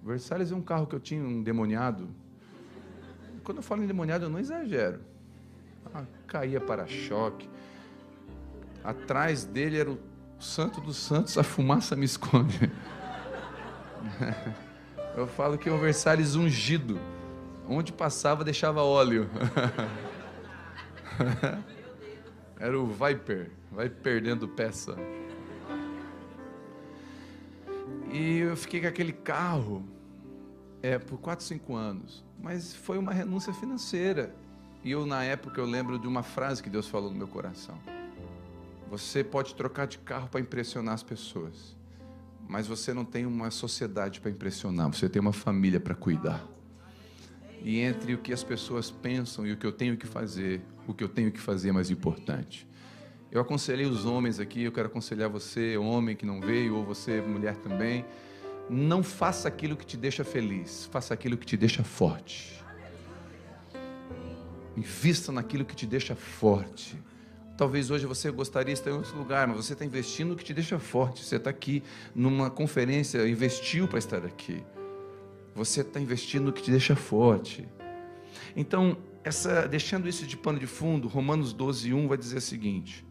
Speaker 4: O Versalhes é um carro que eu tinha, um endemoniado. Quando eu falo em endemoniado, eu não exagero. Caía para-choque. Atrás dele era o Santo dos Santos, a fumaça me esconde. Eu falo que é um Versalhes ungido. Onde passava, deixava óleo. Era o Viper, vai perdendo peça. E eu fiquei com aquele carro por 4, 5 anos. Mas foi uma renúncia financeira. E eu, na época, eu lembro de uma frase que Deus falou no meu coração. Você pode trocar de carro para impressionar as pessoas, mas você não tem uma sociedade para impressionar, você tem uma família para cuidar. E entre o que as pessoas pensam e o que eu tenho que fazer, o que eu tenho que fazer é mais importante. Eu aconselhei os homens aqui, eu quero aconselhar você, homem que não veio, ou você, mulher também. Não faça aquilo que te deixa feliz, faça aquilo que te deixa forte. Invista naquilo que te deixa forte. Talvez hoje você gostaria de estar em outro lugar, mas você está investindo no que te deixa forte. Você está aqui numa conferência, investiu para estar aqui. Você está investindo no que te deixa forte. Então, deixando isso de pano de fundo, Romanos 12:1 vai dizer o seguinte.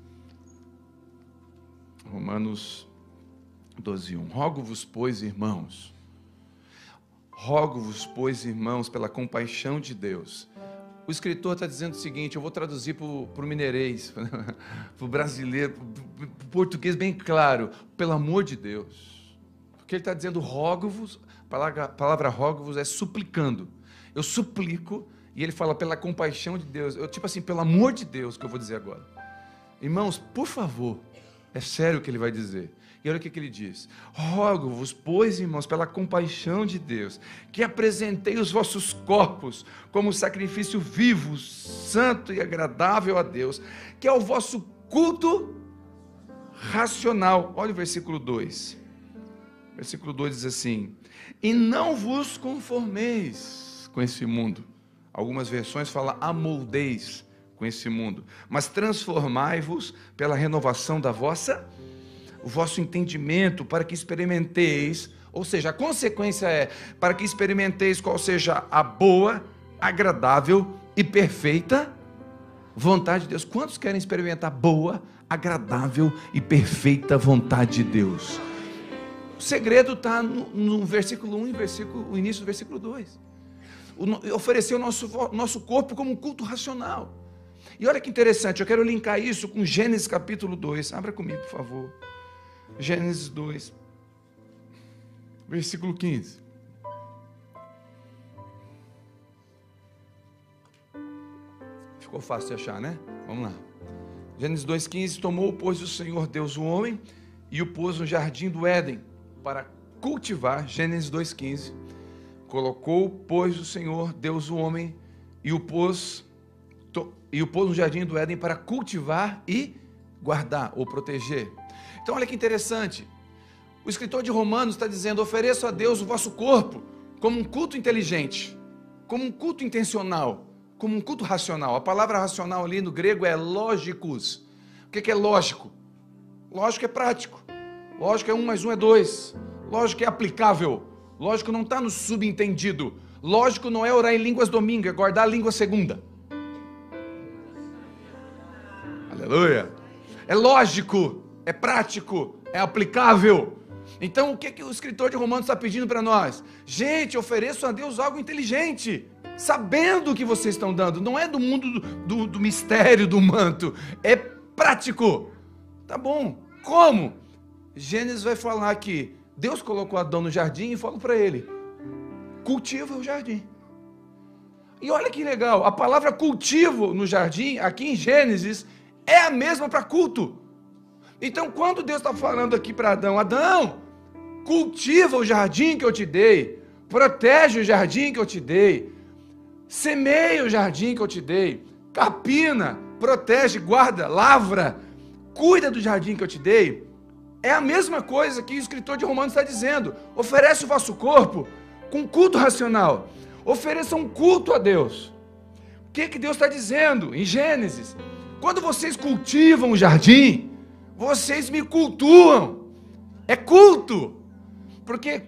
Speaker 4: Romanos 12:1. Rogo-vos, pois, irmãos, pela compaixão de Deus. O escritor está dizendo o seguinte, eu vou traduzir para o mineirês, para o brasileiro, para o português bem claro, pelo amor de Deus. Porque ele está dizendo rogo-vos, a palavra rogo-vos é suplicando. Eu suplico, e ele fala pela compaixão de Deus, tipo assim, pelo amor de Deus, que eu vou dizer agora. Irmãos, por favor, é sério o que ele vai dizer. E olha o que ele diz. Rogo-vos, pois, irmãos, pela compaixão de Deus, que apresentei os vossos corpos como sacrifício vivo, santo e agradável a Deus, que é o vosso culto racional. Olha o versículo 2. Versículo 2 diz assim, e não vos conformeis com esse mundo. Algumas versões falam amoldeis com esse mundo, mas transformai-vos pela renovação da o vosso entendimento, para que experimenteis, ou seja, a consequência é, para que experimenteis qual seja a boa, agradável e perfeita vontade de Deus. Quantos querem experimentar boa, agradável e perfeita vontade de Deus? O segredo está no versículo 1 e o início do versículo 2. Oferecer o nosso corpo como um culto racional. E olha que interessante, eu quero linkar isso com Gênesis capítulo 2. Abra comigo, por favor. Gênesis 2, versículo 15. Ficou fácil de achar, né? Vamos lá. Gênesis 2,15. Tomou, pois, o Senhor Deus o homem e o pôs no jardim do Éden para cultivar. Gênesis 2,15. Colocou, pois, o Senhor Deus o homem e o pôs no jardim do Éden para cultivar e guardar ou proteger. Então olha que interessante, o escritor de Romanos está dizendo, ofereça a Deus o vosso corpo como um culto inteligente, como um culto intencional, como um culto racional. A palavra racional ali no grego é lógicos. O que é lógico? Lógico é prático, lógico é 1 mais 1 é 2, lógico é aplicável, lógico não está no subentendido, lógico não é orar em línguas domingo, é guardar a língua segunda. Aleluia! É lógico, é prático, é aplicável. Então o que o escritor de Romanos está pedindo para nós? Gente, ofereçam a Deus algo inteligente, sabendo o que vocês estão dando. Não é do mundo do mistério do manto, é prático. Tá bom, como? Gênesis vai falar que Deus colocou Adão no jardim e falou para ele, cultiva o jardim. E olha que legal, a palavra cultivo no jardim, aqui em Gênesis, é a mesma para culto. Então, quando Deus está falando aqui para Adão, Adão, cultiva o jardim que eu te dei, protege o jardim que eu te dei, semeia o jardim que eu te dei, capina, protege, guarda, lavra, cuida do jardim que eu te dei, é a mesma coisa que o escritor de Romanos está dizendo, oferece o vosso corpo com culto racional, ofereça um culto a Deus. O que Deus está dizendo em Gênesis? Quando vocês cultivam o jardim, vocês me cultuam, é culto, porque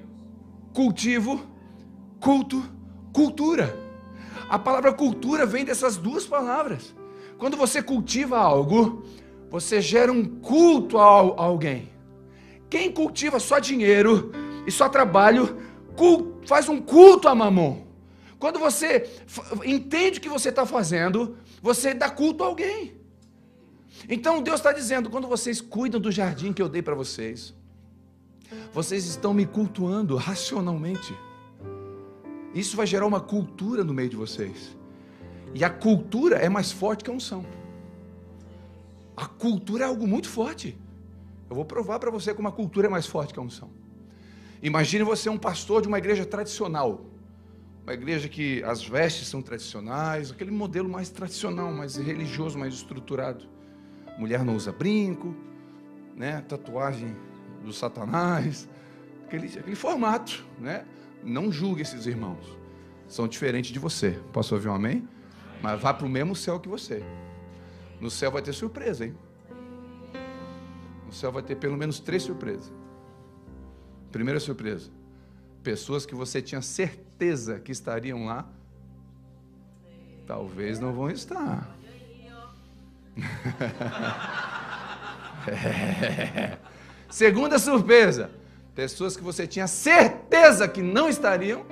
Speaker 4: cultivo, culto, cultura, a palavra cultura vem dessas duas palavras. Quando você cultiva algo, você gera um culto a alguém. Quem cultiva só dinheiro e só trabalho, faz um culto a Mamon. Quando você entende o que você está fazendo, você dá culto a alguém. Então Deus está dizendo, quando vocês cuidam do jardim que eu dei para vocês, vocês estão me cultuando racionalmente. Isso vai gerar uma cultura no meio de vocês. E a cultura é mais forte que a unção. A cultura é algo muito forte. Eu vou provar para você como a cultura é mais forte que a unção. Imagine você um pastor de uma igreja tradicional. Uma igreja que as vestes são tradicionais, aquele modelo mais tradicional, mais religioso, mais estruturado. Mulher não usa brinco, né? Tatuagem do Satanás, aquele formato, né? Não julgue esses irmãos. São diferentes de você. Posso ouvir um amém? Mas vá para o mesmo céu que você. No céu vai ter surpresa, hein? No céu vai ter pelo menos 3 surpresas. Primeira surpresa: pessoas que você tinha certeza que estariam lá, talvez não vão estar. Segunda surpresa: pessoas que você tinha certeza que não estariam,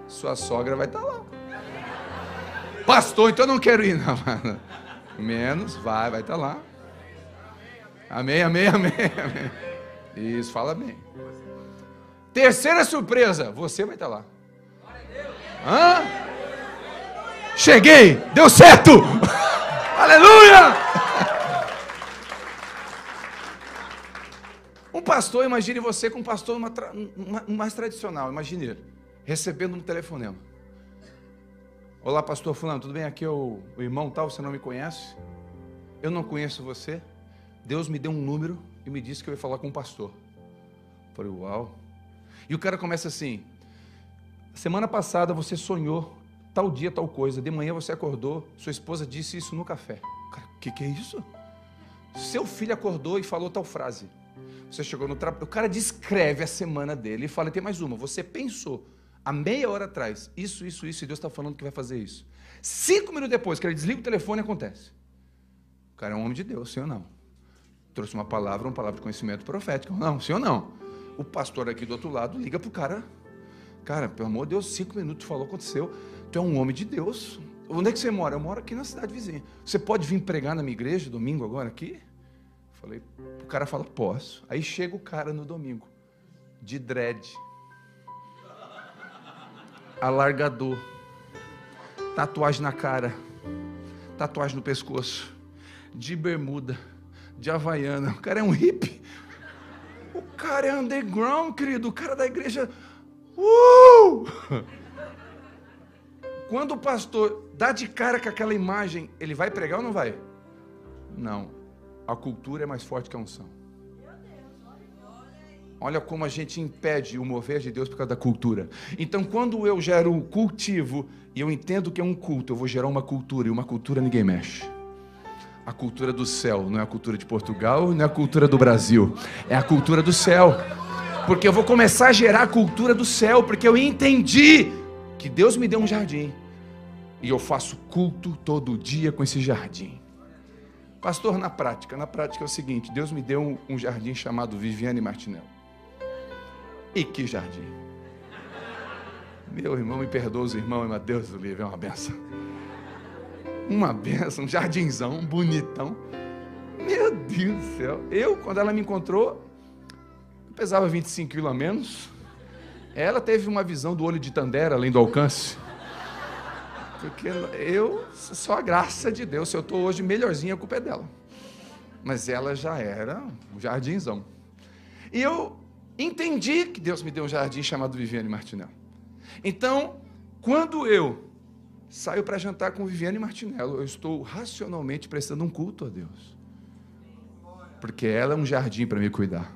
Speaker 4: sua sogra vai estar lá. Pastor, então eu não quero ir, não. Menos, vai estar lá. Amém, amém, amém, amém. Isso, fala bem. Terceira surpresa: você vai estar lá. Hã? Cheguei, deu certo. Aleluia! Um pastor, imagine você com um pastor mais tradicional. Imagine ele recebendo um telefonema. Olá, pastor fulano, tudo bem? Aqui é o irmão tal, você não me conhece? Eu não conheço você. Deus me deu um número e me disse que eu ia falar com um pastor. Falei, uau. E o cara começa assim: semana passada você sonhou tal dia, tal coisa. De manhã você acordou, sua esposa disse isso no café. Cara, o que é isso? Seu filho acordou e falou tal frase. Você chegou no trabalho. O cara descreve a semana dele e fala: tem mais uma. Você pensou há meia hora atrás, isso, e Deus está falando que vai fazer isso. 5 minutos depois que ele desliga o telefone, acontece. O cara é um homem de Deus, sim ou não? Trouxe uma palavra de conhecimento profético. Não, sim ou não? O pastor aqui do outro lado liga pro cara. Cara, pelo amor de Deus, 5 minutos falou, aconteceu. Tu é um homem de Deus. Onde é que você mora? Eu moro aqui na cidade vizinha. Você pode vir pregar na minha igreja domingo agora aqui? Falei, o cara fala, posso. Aí chega o cara no domingo, de dread, alargador, tatuagem na cara, tatuagem no pescoço, de bermuda, de havaiana. O cara é um hippie. O cara é underground, querido. O cara da igreja. Quando o pastor dá de cara com aquela imagem, ele vai pregar ou não vai? Não. A cultura é mais forte que a unção. Olha como a gente impede o mover de Deus por causa da cultura. Então, quando eu gero um cultivo e eu entendo que é um culto, eu vou gerar uma cultura, e uma cultura ninguém mexe. A cultura do céu, não é a cultura de Portugal, não é a cultura do Brasil, é a cultura do céu. Porque eu vou começar a gerar a cultura do céu, porque eu entendi que Deus me deu um jardim. E eu faço culto todo dia com esse jardim. Pastor, na prática é o seguinte: Deus me deu um jardim chamado Viviane Martinel. E que jardim! Meu irmão, me perdoa os irmãos, mas Deus do livre, é uma benção. Uma benção, um jardinzão, bonitão. Meu Deus do céu. Quando ela me encontrou, eu pesava 25 quilos a menos. Ela teve uma visão do olho de Tandera, além do alcance. Porque só a graça de Deus, se eu estou hoje melhorzinho, a culpa é dela. Mas ela já era um jardinzão. E eu entendi que Deus me deu um jardim chamado Viviane Martinel. Então, quando eu saio para jantar com Viviane Martinel, eu estou racionalmente prestando um culto a Deus. Porque ela é um jardim para me cuidar.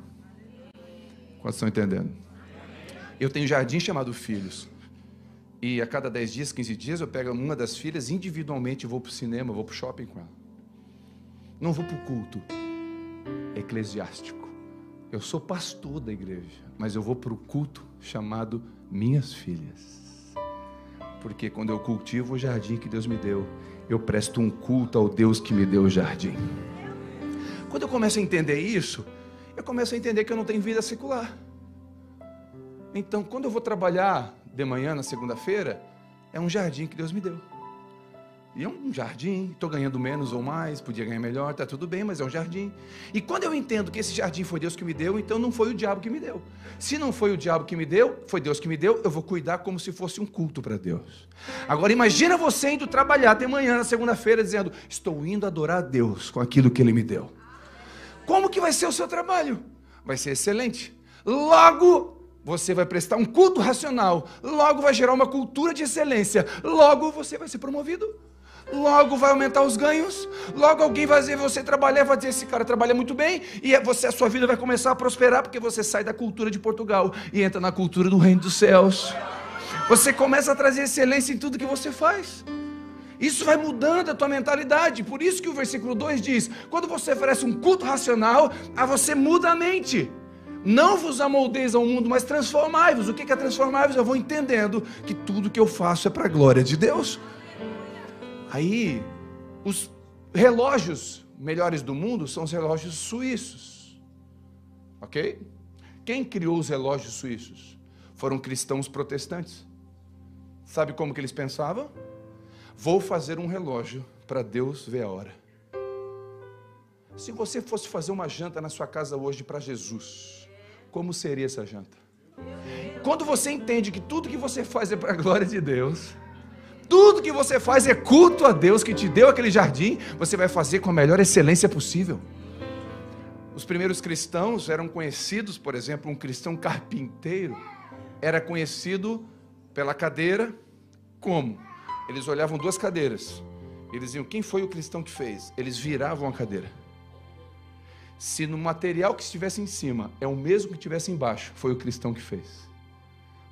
Speaker 4: Quantos estão entendendo? Eu tenho um jardim chamado Filhos. E a cada 10 dias, 15 dias, eu pego uma das filhas individualmente e vou para o cinema, vou para o shopping com ela. Não vou para o culto eclesiástico. Eu sou pastor da igreja, mas eu vou para o culto chamado Minhas Filhas. Porque quando eu cultivo o jardim que Deus me deu, eu presto um culto ao Deus que me deu o jardim. Quando eu começo a entender isso, eu começo a entender que eu não tenho vida secular. Então, quando eu vou trabalhar de manhã, na segunda-feira, é um jardim que Deus me deu. E é um jardim, estou ganhando menos ou mais, podia ganhar melhor, está tudo bem, mas é um jardim. E quando eu entendo que esse jardim foi Deus que me deu, então não foi o diabo que me deu. Se não foi o diabo que me deu, foi Deus que me deu, eu vou cuidar como se fosse um culto para Deus. Agora imagina você indo trabalhar de manhã, na segunda-feira, dizendo, estou indo adorar a Deus com aquilo que Ele me deu. Como que vai ser o seu trabalho? Vai ser excelente. Logo,
Speaker 6: você vai prestar um culto racional, logo vai gerar uma cultura de excelência, logo você vai ser promovido, logo vai aumentar os ganhos, logo alguém vai ver você trabalhar, vai dizer, esse cara trabalha muito bem, e a sua vida vai começar a prosperar, porque você sai da cultura de Portugal e entra na cultura do reino dos céus. Você começa a trazer excelência em tudo que você faz. Isso vai mudando a tua mentalidade. Por isso que o versículo 2 diz, quando você oferece um culto racional, a você muda a mente. Não vos amoldeis ao mundo, mas transformai-vos. O que é transformai-vos? Eu vou entendendo que tudo que eu faço é para a glória de Deus. Aí, os relógios melhores do mundo são os relógios suíços. Ok? Quem criou os relógios suíços? Foram cristãos protestantes. Sabe como que eles pensavam? Vou fazer um relógio para Deus ver a hora. Se você fosse fazer uma janta na sua casa hoje para Jesus, como seria essa janta? Quando você entende que tudo que você faz é para a glória de Deus, tudo que você faz é culto a Deus que te deu aquele jardim, você vai fazer com a melhor excelência possível. Os primeiros cristãos eram conhecidos, por exemplo, um cristão carpinteiro era conhecido pela cadeira, como? Eles olhavam duas cadeiras, eles diziam, quem foi o cristão que fez? Eles viravam a cadeira. Se no material que estivesse em cima é o mesmo que estivesse embaixo, foi o cristão que fez.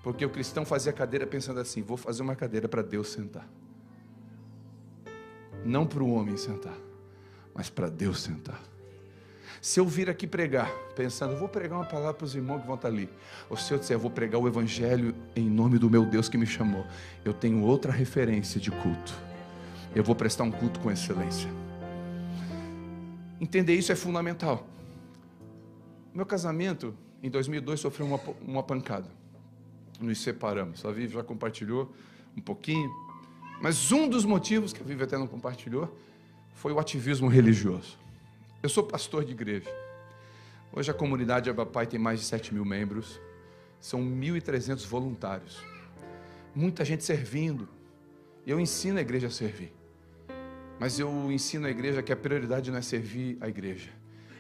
Speaker 6: Porque o cristão fazia a cadeira pensando assim, vou fazer uma cadeira para Deus sentar. Não para o homem sentar, mas para Deus sentar. Se eu vir aqui pregar, pensando, vou pregar uma palavra para os irmãos que vão estar ali. Ou se eu disser, eu vou pregar o evangelho em nome do meu Deus que me chamou. Eu tenho outra referência de culto. Eu vou prestar um culto com excelência. Entender isso é fundamental. Meu casamento, em 2002, sofreu uma pancada. Nos separamos. A Vivi já compartilhou um pouquinho. Mas um dos motivos que a Vivi até não compartilhou foi o ativismo religioso. Eu sou pastor de igreja. Hoje a comunidade Abapai tem mais de 7.000 membros. São 1.300 voluntários. Muita gente servindo. Eu ensino a igreja a servir. Mas eu ensino a igreja que a prioridade não é servir a igreja.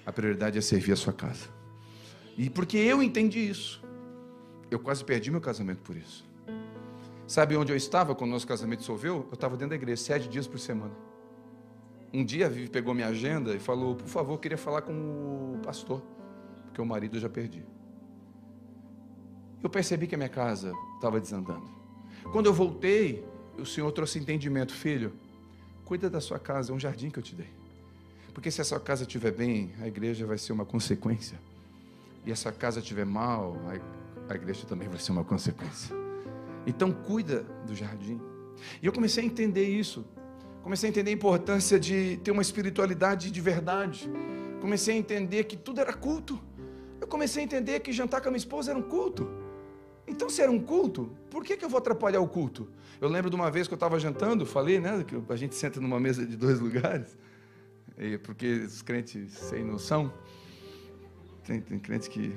Speaker 6: A prioridade é servir a sua casa. E porque eu entendi isso, eu quase perdi meu casamento por isso. Sabe onde eu estava quando o nosso casamento dissolveu? Eu estava dentro da igreja, 7 dias por semana. Um dia a Vivi pegou minha agenda e falou, por favor, eu queria falar com o pastor, porque o marido eu já perdi. Eu percebi que a minha casa estava desandando. Quando eu voltei, o Senhor trouxe entendimento, filho, cuida da sua casa, é um jardim que eu te dei. Porque se a sua casa estiver bem, a igreja vai ser uma consequência. E se a casa estiver mal, a igreja também vai ser uma consequência. Então cuida do jardim. E eu comecei a entender isso. Comecei a entender a importância de ter uma espiritualidade de verdade. Comecei a entender que tudo era culto. Eu comecei a entender que jantar com a minha esposa era um culto. Então, se era um culto, por que eu vou atrapalhar o culto? Eu lembro de uma vez que eu estava jantando, falei, né, que a gente senta numa mesa de 2 lugares, porque os crentes sem noção, tem crentes que...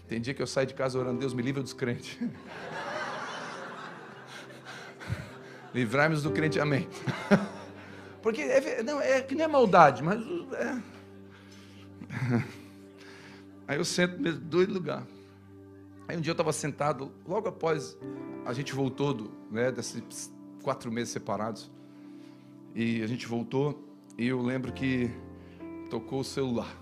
Speaker 6: Tem dia que eu saio de casa orando, Deus me livre dos crentes. Livrai-nos do crente, amém. Porque não é maldade, mas Aí eu sento mesmo, 2 lugares. Aí um dia eu estava sentado, logo após a gente voltou desses 4 meses separados, e a gente voltou, e eu lembro que tocou o celular.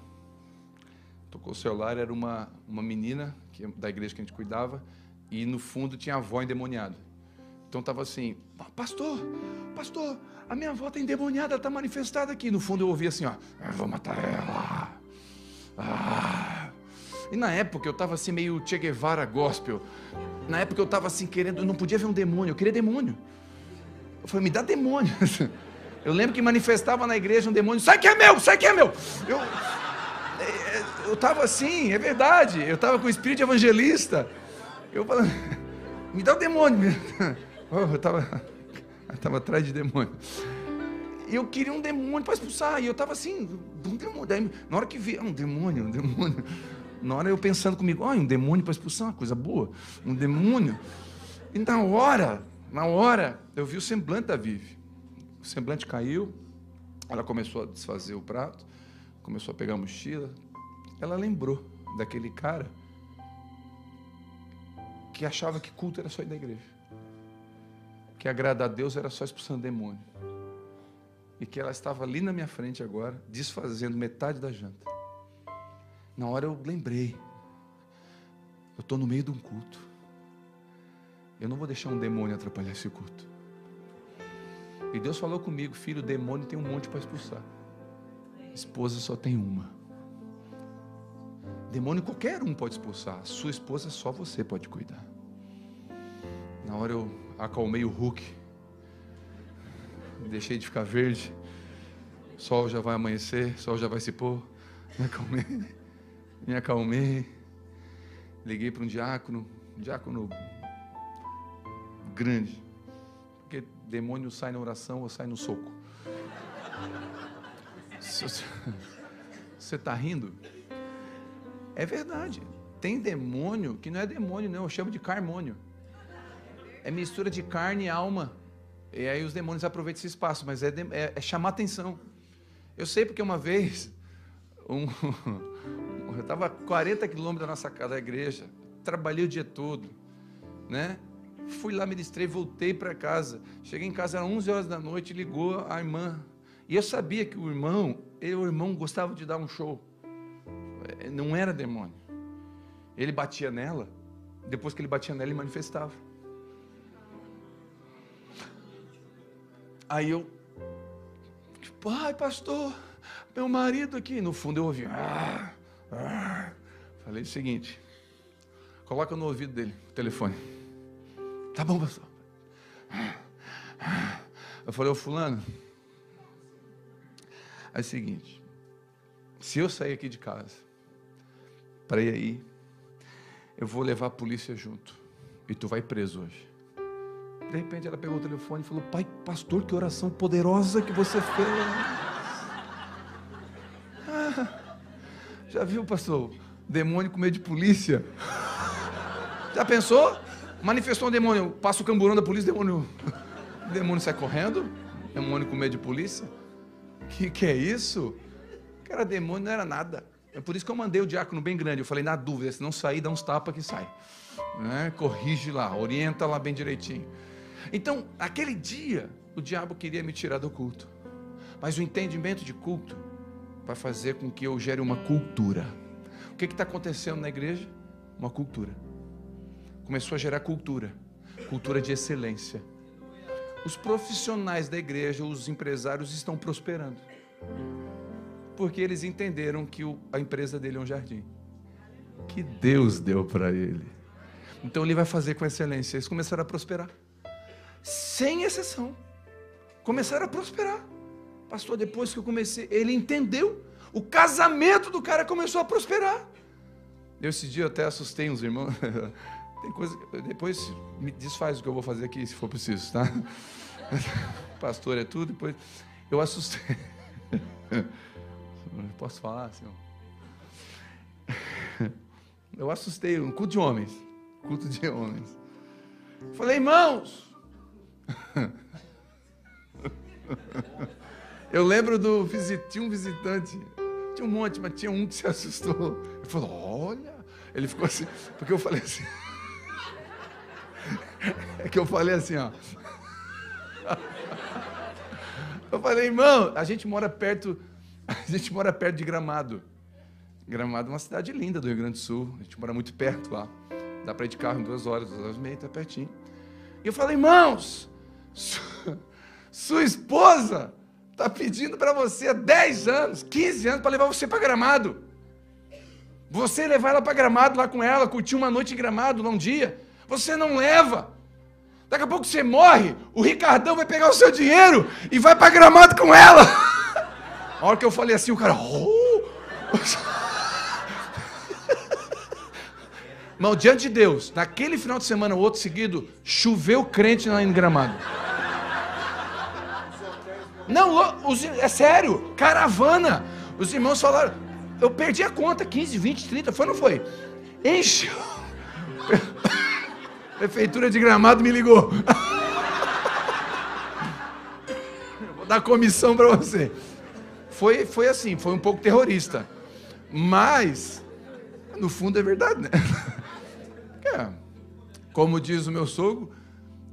Speaker 6: Tocou o celular, era uma menina da igreja que a gente cuidava, e no fundo tinha a avó endemoniada. Então estava assim, pastor, a minha avó está endemoniada, ela está manifestada aqui. No fundo eu ouvi assim, ó, eu vou matar ela. E na época eu estava assim meio Che Guevara gospel. Na época eu estava assim querendo, eu não podia ver um demônio, eu queria demônio. Eu falei, me dá demônio. Eu lembro que manifestava na igreja um demônio, sai que é meu, sai que é meu. Eu estava assim, é verdade, eu estava com o espírito de evangelista. Eu falei, me dá o demônio mesmo. Eu estava atrás de demônio. E eu queria um demônio para expulsar. E eu estava assim, um demônio. Daí, na hora que vi, um demônio. Na hora eu pensando comigo, um demônio para expulsar, uma coisa boa. Um demônio. E na hora, eu vi o semblante da Vivi. O semblante caiu. Ela começou a desfazer o prato. Começou a pegar a mochila. Ela lembrou daquele cara que achava que culto era só ir da igreja, que agradar a Deus era só expulsando demônio, e que ela estava ali na minha frente agora, desfazendo metade da janta. Na hora eu lembrei, eu estou no meio de um culto, eu não vou deixar um demônio atrapalhar esse culto. E Deus falou comigo: filho, o demônio tem um monte para expulsar, esposa só tem uma. Demônio qualquer um pode expulsar, a sua esposa só você pode cuidar. Na hora eu acalmei o Hulk, deixei de ficar verde, o sol já vai amanhecer, o sol já vai se pôr. Me acalmei, liguei para um diácono grande, porque demônio sai na oração ou sai no soco. Você está rindo? É verdade, tem demônio que não é demônio, não, eu chamo de carmônio. É mistura de carne e alma. E aí os demônios aproveitam esse espaço, mas é chamar atenção. Eu sei porque uma vez, eu estava a 40 quilômetros da nossa casa, da igreja, trabalhei o dia todo, né? Fui lá, ministrei, voltei para casa. Cheguei em casa, eram 11 horas da noite, ligou a irmã. E eu sabia que o irmão gostava de dar um show. Não era demônio. Ele batia nela, depois que ele batia nela, ele manifestava. Aí eu, pai, pastor, meu marido aqui. No fundo eu ouvi. Falei o seguinte: coloca no ouvido dele o telefone. Tá bom, pastor. Eu falei: ô fulano, é o seguinte, se eu sair aqui de casa para ir aí, eu vou levar a polícia junto e tu vai preso hoje. De repente ela pegou o telefone e falou: pai, pastor, que oração poderosa que você fez. Já viu, pastor, demônio com medo de polícia? Já pensou? Manifestou um demônio, passa o camburão da polícia, demônio sai correndo, demônio com medo de polícia. Que é isso? Cara, demônio não era nada. É por isso que eu mandei o diácono bem grande. Eu falei: na dúvida, se não sair, dá uns tapas que sai, né? Corrige lá, orienta lá bem direitinho. Então, aquele dia, o diabo queria me tirar do culto, mas o entendimento de culto vai fazer com que eu gere uma cultura. O que está acontecendo na igreja? Uma cultura. Começou a gerar cultura de excelência. Os profissionais da igreja, os empresários estão prosperando, porque eles entenderam que a empresa dele é um jardim, que Deus deu para ele. Então ele vai fazer com excelência. Eles começaram a prosperar, sem exceção. Começaram a prosperar. Pastor, depois que eu comecei, ele entendeu. O casamento do cara começou a prosperar. Esse dia eu até assustei uns irmãos. Tem coisa, depois me desfaz o que eu vou fazer aqui, se for preciso, tá? Pastor é tudo, depois eu assustei. Posso falar, senhor? Eu assustei, um culto de homens. Falei: irmãos, eu lembro tinha um visitante, tinha um monte, mas tinha um que se assustou. Ele falou: olha, ele ficou assim, porque eu falei assim, é que eu falei assim, ó. Eu falei: irmão, a gente mora perto de Gramado. Gramado é uma cidade linda do Rio Grande do Sul, a gente mora muito perto lá. Dá para ir de carro em 2 horas e meia, tá pertinho. E eu falei: irmãos, sua esposa está pedindo para você há 10 anos, 15 anos, para levar você para Gramado. Você levar ela para Gramado lá com ela, curtir uma noite em Gramado lá um dia. Você não leva. Daqui a pouco você morre, o Ricardão vai pegar o seu dinheiro e vai para Gramado com ela. A hora que eu falei assim, o cara... Mas diante de Deus, naquele final de semana, o outro seguido, choveu crente lá em Gramado. Não, é sério, caravana. Os irmãos falaram, eu perdi a conta, 15, 20, 30, foi ou não foi? Encheu. Prefeitura de Gramado me ligou. Eu vou dar comissão para você. Foi assim, foi um pouco terrorista. Mas, no fundo é verdade, né? Como diz o meu sogro,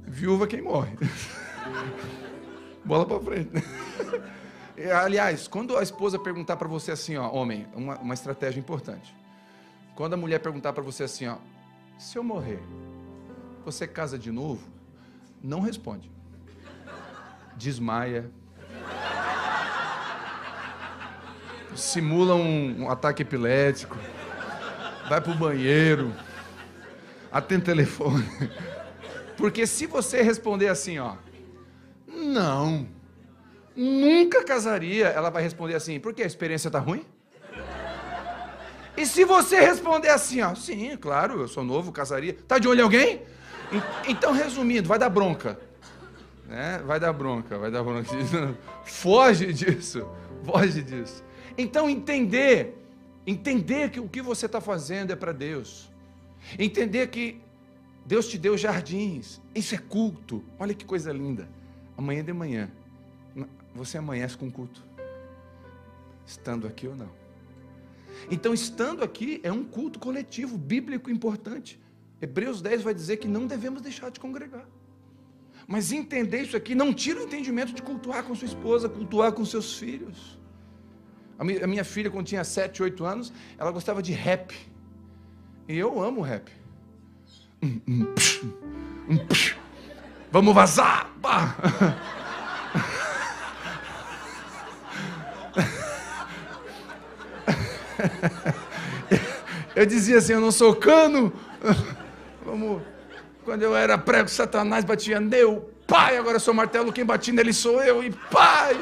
Speaker 6: viúva quem morre. Bola para frente. Aliás, quando a esposa perguntar para você assim, ó, homem, uma estratégia importante. Quando a mulher perguntar para você assim, ó, se eu morrer, você casa de novo? Não responde. Desmaia. Simula um ataque epilético. Vai pro banheiro. Atende o telefone. Porque se você responder assim, ó, não, nunca casaria, ela vai responder assim, por quê? A experiência tá ruim? E se você responder assim, ó, sim, claro, eu sou novo, casaria, tá de olho em alguém? Então, resumindo, vai dar bronca. Né? Vai dar bronca. Foge disso. Então, entender que o que você está fazendo é para Deus. Entender que Deus te deu jardins. Isso é culto. Olha que coisa linda. Amanhã de manhã, você amanhece com culto. Estando aqui ou não. Então, estando aqui é um culto coletivo, bíblico importante. Hebreus 10 vai dizer que não devemos deixar de congregar. Mas entender isso aqui não tira o entendimento de cultuar com sua esposa, cultuar com seus filhos. A minha filha, quando tinha 7, 8 anos, ela gostava de rap. E eu amo rap. Vamos vazar! Bah. Eu dizia assim, eu não sou cano. Vamos. Quando eu era prego, Satanás batia neu. Pai, agora eu sou martelo, quem batia nele sou eu. E pai.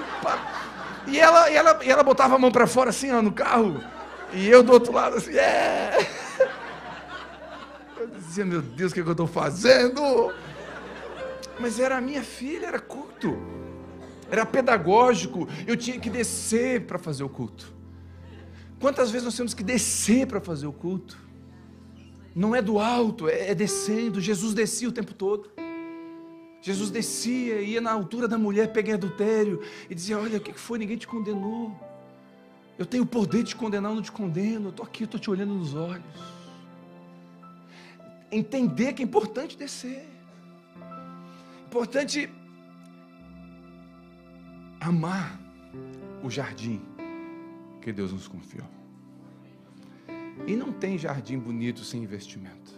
Speaker 6: E ela botava a mão para fora assim, ó, no carro. E eu do outro lado assim, Eu dizia, meu Deus, o que eu estou fazendo? Mas era a minha filha, era culto. Era pedagógico. Eu tinha que descer para fazer o culto. Quantas vezes nós temos que descer para fazer o culto? Não é do alto, é descendo. Jesus descia o tempo todo. Jesus descia, ia na altura da mulher, pega em adultério e dizia, olha, o que foi? Ninguém te condenou. Eu tenho o poder de te condenar, eu não te condeno. Eu estou aqui, eu estou te olhando nos olhos. Entender que é importante descer. Importante amar o jardim que Deus nos confiou. E não tem jardim bonito sem investimento.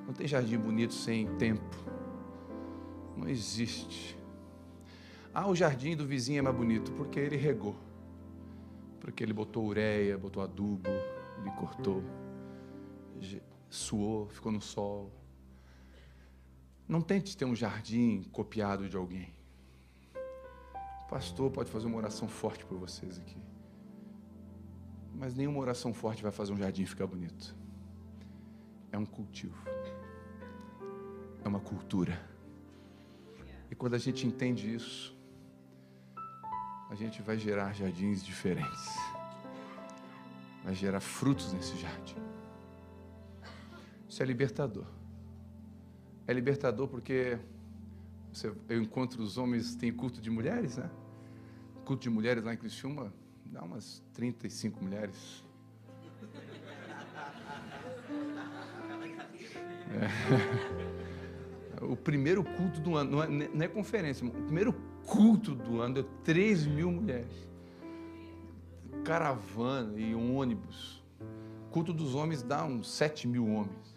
Speaker 6: Não tem jardim bonito sem tempo. Não existe. O jardim do vizinho é mais bonito porque ele regou. Porque ele botou ureia, botou adubo, ele cortou, suou, ficou no sol. Não tente ter um jardim copiado de alguém. O pastor pode fazer uma oração forte por vocês aqui. Mas nenhuma oração forte vai fazer um jardim ficar bonito. É um cultivo. É uma cultura. E quando a gente entende isso, a gente vai gerar jardins diferentes. Vai gerar frutos nesse jardim. Isso é libertador. É libertador porque eu encontro os homens, tem culto de mulheres, né? Culto de mulheres lá em Criciúma, dá umas 35 mulheres. O primeiro culto do ano, não é conferência, o primeiro culto do ano deu 3.000 mulheres. Caravana e ônibus. Culto dos homens dá uns 7.000 homens.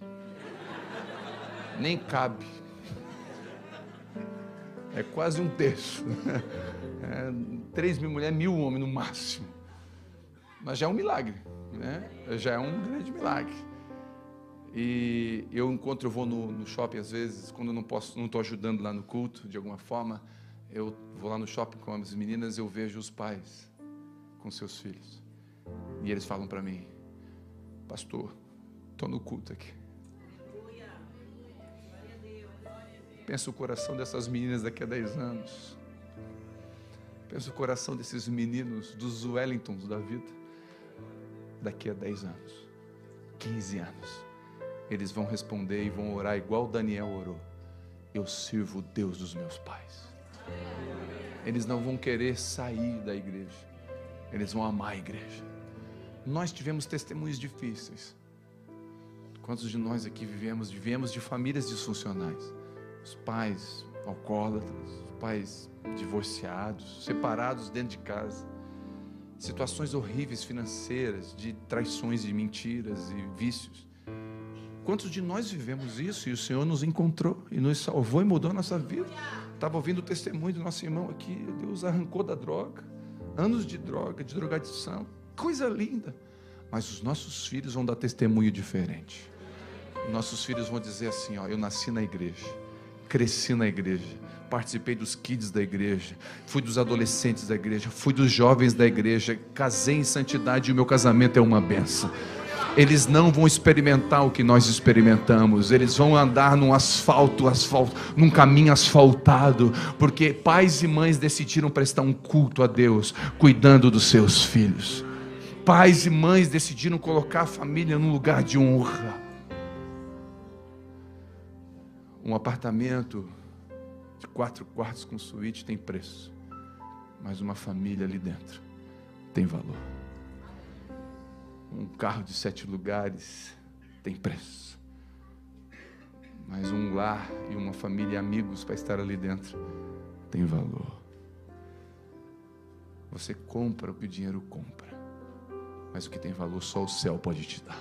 Speaker 6: Nem cabe. É quase um terço. 3.000 mulheres, 1.000 homens no máximo. Mas já é um milagre, né? Já é um grande milagre. E eu vou no shopping às vezes, quando eu não estou ajudando lá no culto, de alguma forma, eu vou lá no shopping com as meninas, eu vejo os pais com seus filhos. E eles falam para mim, pastor, estou no culto aqui. Pensa o coração dessas meninas daqui a 10 anos. Pensa o coração desses meninos, dos Wellingtons da vida, daqui a 10 anos, 15 anos. Eles vão responder e vão orar igual Daniel orou. Eu sirvo o Deus dos meus pais. Eles não vão querer sair da igreja. Eles vão amar a igreja. Nós tivemos testemunhos difíceis. Quantos de nós aqui vivemos de famílias disfuncionais? Os pais alcoólatras, os pais divorciados, separados dentro de casa, situações horríveis financeiras, de traições, de mentiras e vícios. Quantos de nós vivemos isso e o Senhor nos encontrou e nos salvou e mudou a nossa vida? Estava ouvindo o testemunho do nosso irmão aqui, Deus arrancou da droga, anos de droga, de drogadição, coisa linda. Mas os nossos filhos vão dar testemunho diferente. Nossos filhos vão dizer assim, ó, eu nasci na igreja, cresci na igreja, participei dos kids da igreja, fui dos adolescentes da igreja, fui dos jovens da igreja, casei em santidade e o meu casamento é uma bênção. Eles não vão experimentar o que nós experimentamos, eles vão andar num num caminho asfaltado, porque pais e mães decidiram prestar um culto a Deus, cuidando dos seus filhos. Pais e mães decidiram colocar a família num lugar de honra. Um apartamento de 4 quartos com suíte tem preço, mas uma família ali dentro tem valor. Um carro de 7 lugares tem preço, mas um lar e uma família e amigos para estar ali dentro tem valor. Você compra o que o dinheiro compra, mas o que tem valor só o céu pode te dar.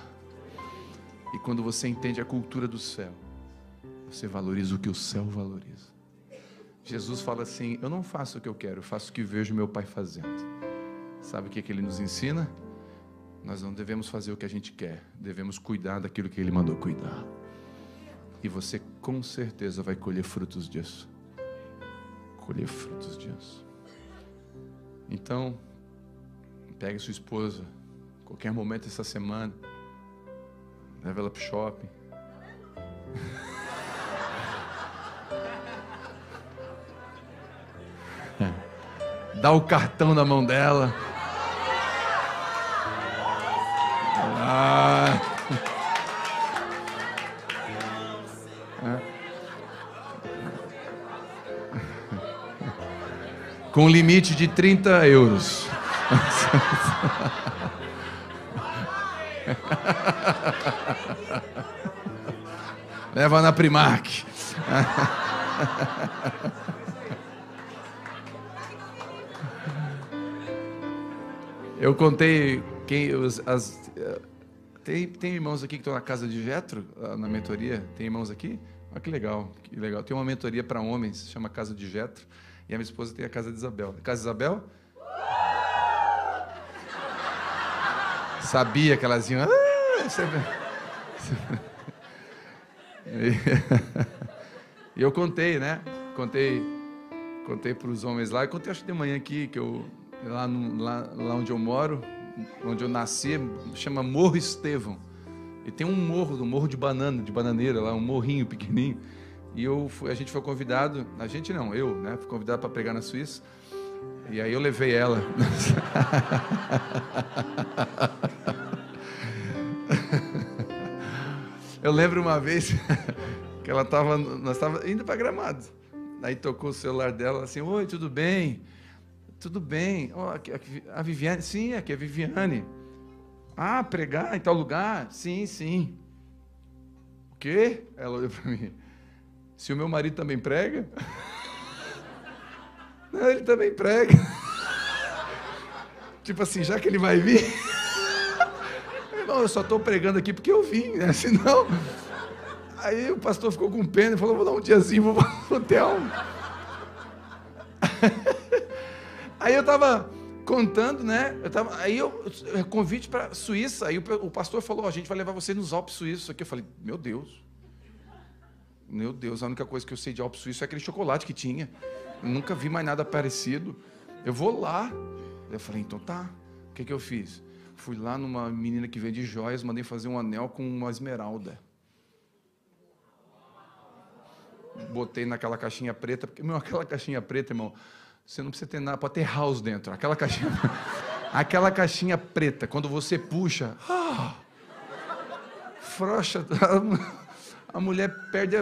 Speaker 6: E quando você entende a cultura do céu, você valoriza o que o céu valoriza. Jesus fala assim, eu não faço o que eu quero, eu faço o que vejo meu Pai fazendo. Sabe o que ele nos ensina? Nós não devemos fazer o que a gente quer, devemos cuidar daquilo que Ele mandou cuidar. E você com certeza vai colher frutos disso. Colher frutos disso. Então, pegue sua esposa, qualquer momento essa semana, leve ela para o shopping. Dá o cartão na mão dela. Com limite de 30 euros. Leva na Primark. Eu contei tem irmãos aqui que estão na casa de Jetro, na mentoria. Tem irmãos aqui? Olha que legal, que legal. Tem uma mentoria para homens, chama Casa de Jetro. E a minha esposa tem a casa de Isabel. Casa de Isabel? Sabia que elas iam... E eu contei, né? Contei para os homens lá. Eu contei, acho que de manhã aqui, que eu... Lá onde eu moro, onde eu nasci, chama Morro Estevão. E tem um morro de bananeira lá, um morrinho pequenininho. E a gente foi convidado, eu, né? Fui convidado para pregar na Suíça. E aí eu levei ela. Eu lembro uma vez que nós estávamos indo para Gramado. Aí tocou o celular dela, assim, oi, tudo bem? Tudo bem. Oh, a Viviane, sim, aqui é a Viviane. Ah, pregar em tal lugar? Sim, sim. O quê? Ela olhou para mim. Se o meu marido também prega? Não, ele também prega. Tipo assim, já que ele vai vir... Irmão, eu só estou pregando aqui porque eu vim, né? Senão... Aí o pastor ficou com pena e falou, vou dar um diazinho, vou para o hotel. Aí eu estava contando, né? Convite para a Suíça. Aí o pastor falou, a gente vai levar você nos Alpes Suíços aqui. Eu falei, meu Deus, a única coisa que eu sei de Alpes Suíços é aquele chocolate que tinha. Eu nunca vi mais nada parecido. Eu vou lá. Eu falei, então tá. O que eu fiz? Fui lá numa menina que vende joias, mandei fazer um anel com uma esmeralda. Botei naquela caixinha preta, porque, aquela caixinha preta, irmão, você não precisa ter nada, pode ter house dentro. Aquela caixinha preta, quando você puxa, frouxa, a mulher perde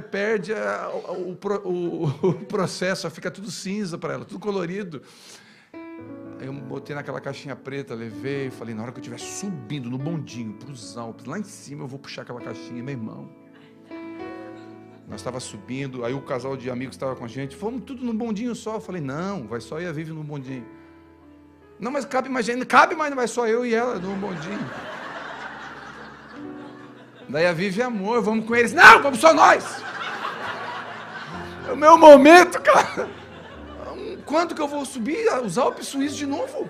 Speaker 6: o processo, fica tudo cinza para ela, tudo colorido. Aí eu botei naquela caixinha preta, levei, falei, na hora que eu estiver subindo no bondinho, para os Alpes, lá em cima eu vou puxar aquela caixinha, meu irmão. Nós estávamos subindo, aí o casal de amigos estava com a gente, fomos tudo num bondinho só. Eu falei, não, vai só eu e a Vivi no bondinho. Não, mas cabe mais gente, cabe, mas não vai só eu e ela no bondinho. Daí a Vivi, amor, vamos com eles. Não, vamos só nós. É o meu momento, cara. Quando que eu vou subir os Alpes Suíços de novo?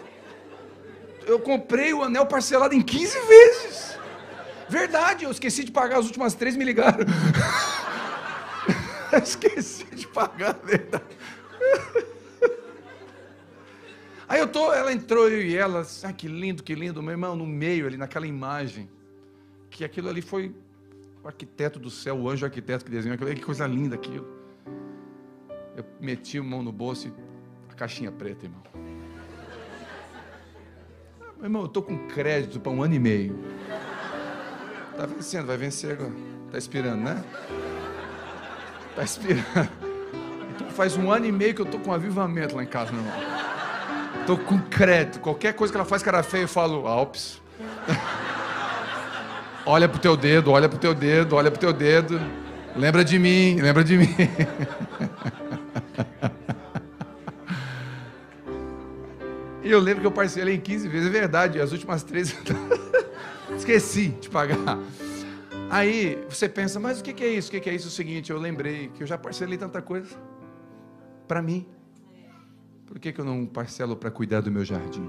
Speaker 6: Eu comprei o anel parcelado em 15 vezes. Verdade, eu esqueci de pagar, as últimas 3 me ligaram. Esqueci de pagar, verdade. Aí ela entrou, eu e ela, que lindo, meu irmão, no meio ali, naquela imagem, que aquilo ali foi o arquiteto do céu, o anjo arquiteto que desenhou aquilo, que coisa linda aquilo. Eu meti a mão no bolso e a caixinha preta, irmão. Meu irmão, eu estou com crédito para 1 ano e meio. Está vencendo, vai vencer agora. Está expirando, né? Está expirando. Então faz 1 ano e meio que eu estou com avivamento lá em casa, meu irmão. Estou com crédito. Qualquer coisa que ela faz cara feia, eu falo, Alpes. Olha pro teu dedo, olha pro teu dedo, olha pro teu dedo. Lembra de mim, lembra de mim. E eu lembro que eu parcelei em 15 vezes, é verdade, as últimas 3 esqueci de pagar. Aí você pensa, mas o que é isso? O que é isso? É o seguinte, eu lembrei que eu já parcelei tanta coisa para mim. Por que eu não parcelo para cuidar do meu jardim?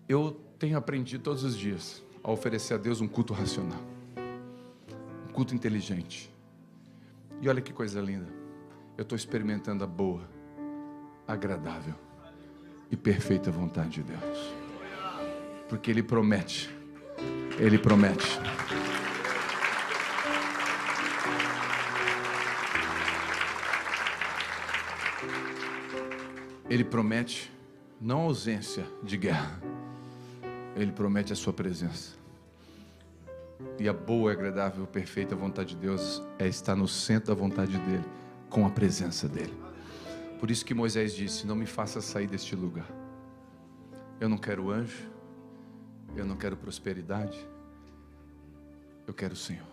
Speaker 6: Eu tenho aprendido todos os dias a oferecer a Deus um culto racional, um culto inteligente. E olha que coisa linda, eu estou experimentando a boa, agradável e perfeita vontade de Deus, porque Ele promete, Ele promete. Ele promete não ausência de guerra, Ele promete a sua presença. E a boa, agradável, perfeita vontade de Deus é estar no centro da vontade dEle, com a presença dEle. Por isso que Moisés disse, não me faça sair deste lugar. Eu não quero anjo, eu não quero prosperidade, eu quero o Senhor.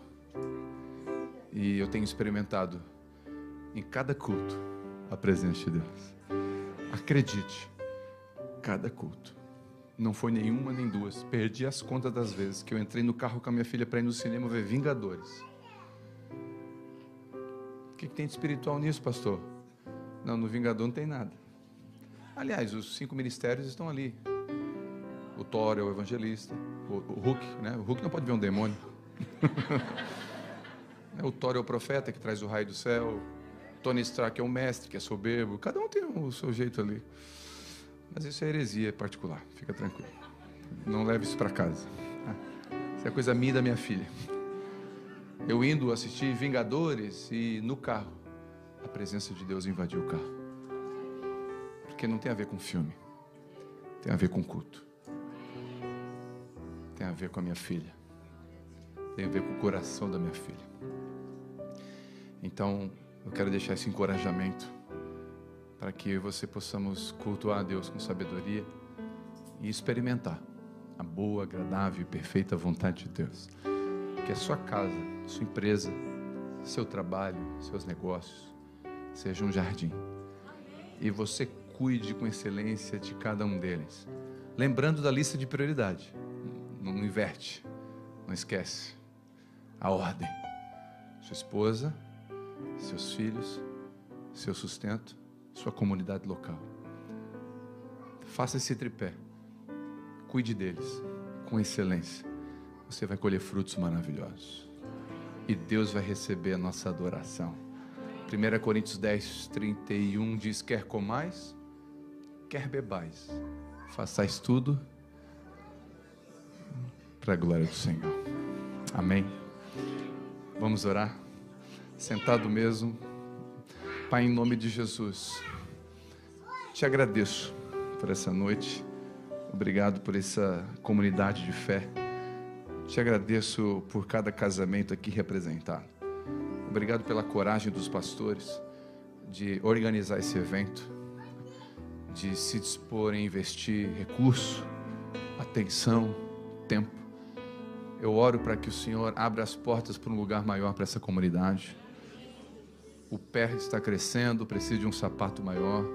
Speaker 6: E eu tenho experimentado em cada culto a presença de Deus. Acredite, cada culto. Não foi nenhuma nem duas. Perdi as contas das vezes que eu entrei no carro com a minha filha para ir no cinema ver Vingadores. O que tem de espiritual nisso, pastor? Não, no Vingador não tem nada. Aliás, os 5 ministérios estão ali. O Thor é o evangelista. O Hulk, né? O Hulk não pode ver um demônio. O Thor é o profeta que traz o raio do céu. Tony Stark é o mestre que é soberbo. Cada um tem o seu jeito ali. Mas isso é heresia particular, fica tranquilo. Não leve isso para casa. Isso é coisa minha e da minha filha. Eu indo assistir Vingadores e no carro, a presença de Deus invadiu o carro. Porque não tem a ver com filme. Tem a ver com culto. Tem a ver com a minha filha. Tem a ver com o coração da minha filha. Então, eu quero deixar esse encorajamento para que você possamos cultuar a Deus com sabedoria e experimentar a boa, agradável e perfeita vontade de Deus. Que a sua casa, sua empresa, seu trabalho, seus negócios, seja um jardim. E você cuide com excelência de cada um deles. Lembrando da lista de prioridade. Não inverte, não esquece. A ordem. Sua esposa, seus filhos, seu sustento, sua comunidade local. Faça esse tripé. Cuide deles com excelência. Você vai colher frutos maravilhosos. E Deus vai receber a nossa adoração. 1 Coríntios 10, 31 diz, quer comais, quer bebais, façais tudo para a glória do Senhor. Amém. Vamos orar? Sentado mesmo. Pai, em nome de Jesus, te agradeço por essa noite. Obrigado por essa comunidade de fé. Te agradeço por cada casamento aqui representado. Obrigado pela coragem dos pastores de organizar esse evento, de se dispor em investir recurso, atenção, tempo. Eu oro para que o Senhor abra as portas para um lugar maior para essa comunidade. O pé está crescendo, precisa de um sapato maior.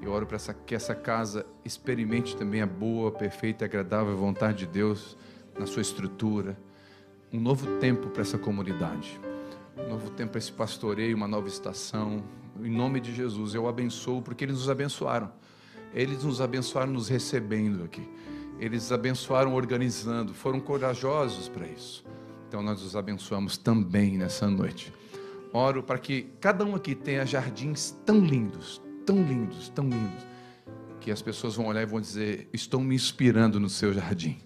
Speaker 6: Eu oro para que essa casa experimente também a boa, perfeita e agradável vontade de Deus na sua estrutura. Um novo tempo para essa comunidade. Um novo tempo para esse pastoreio, uma nova estação. Em nome de Jesus, eu abençoo, porque eles nos abençoaram. Eles nos abençoaram nos recebendo aqui. Eles abençoaram organizando, foram corajosos para isso. Então nós os abençoamos também nessa noite. Oro para que cada um aqui tenha jardins tão lindos, tão lindos, tão lindos, que as pessoas vão olhar e vão dizer: estou me inspirando no seu jardim.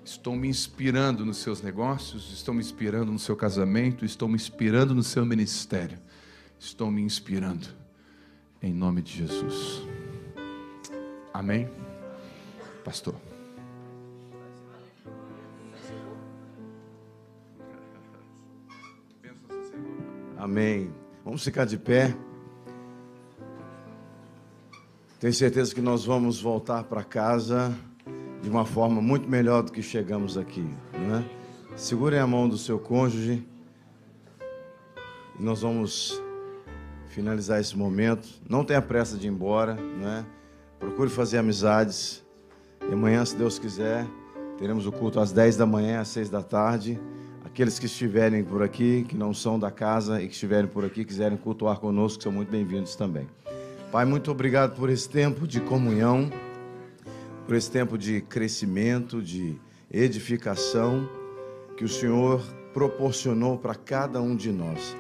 Speaker 6: Estou me inspirando nos seus negócios, estou me inspirando no seu casamento, estou me inspirando no seu ministério. Estou me inspirando em nome de Jesus. Amém? Pastor.
Speaker 1: Amém. Vamos ficar de pé. Tenho certeza que nós vamos voltar para casa de uma forma muito melhor do que chegamos aqui, não é? Segurem a mão do seu cônjuge e nós vamos finalizar esse momento. Não tenha pressa de ir embora, não é? Procure fazer amizades. E amanhã, se Deus quiser, teremos o culto às 10 da manhã, às 6 da tarde. Aqueles que estiverem por aqui, que não são da casa e que estiverem por aqui, quiserem cultuar conosco, são muito bem-vindos também. Pai, muito obrigado por esse tempo de comunhão, por esse tempo de crescimento, de edificação que o Senhor proporcionou para cada um de nós.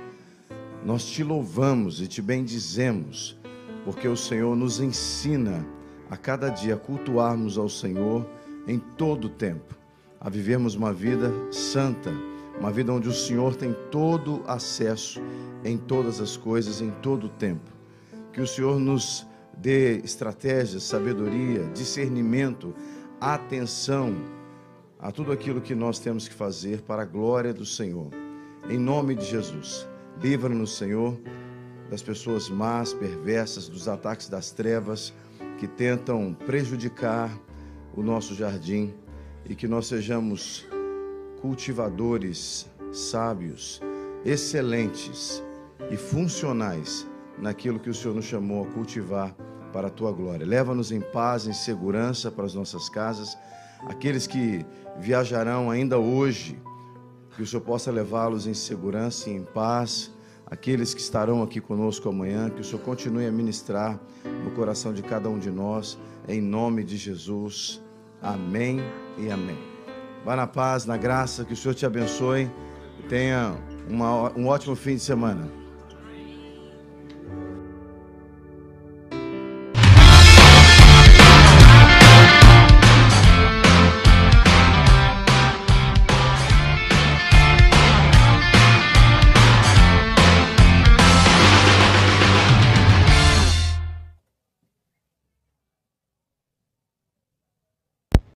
Speaker 1: Nós te louvamos e te bendizemos, porque o Senhor nos ensina a cada dia a cultuarmos ao Senhor em todo o tempo, a vivermos uma vida santa, uma vida onde o Senhor tem todo acesso em todas as coisas, em todo o tempo. Que o Senhor nos dê estratégias, sabedoria, discernimento, atenção a tudo aquilo que nós temos que fazer para a glória do Senhor. Em nome de Jesus, livra-nos, Senhor, das pessoas más, perversas, dos ataques das trevas que tentam prejudicar o nosso jardim, e que nós sejamos cultivadores sábios, excelentes e funcionais naquilo que o Senhor nos chamou a cultivar para a Tua glória. Leva-nos em paz, em segurança para as nossas casas. Aqueles que viajarão ainda hoje, que o Senhor possa levá-los em segurança e em paz. Aqueles que estarão aqui conosco amanhã, que o Senhor continue a ministrar no coração de cada um de nós, em nome de Jesus. Amém e amém. Vá na paz, na graça, que o Senhor te abençoe e tenha um ótimo fim de semana.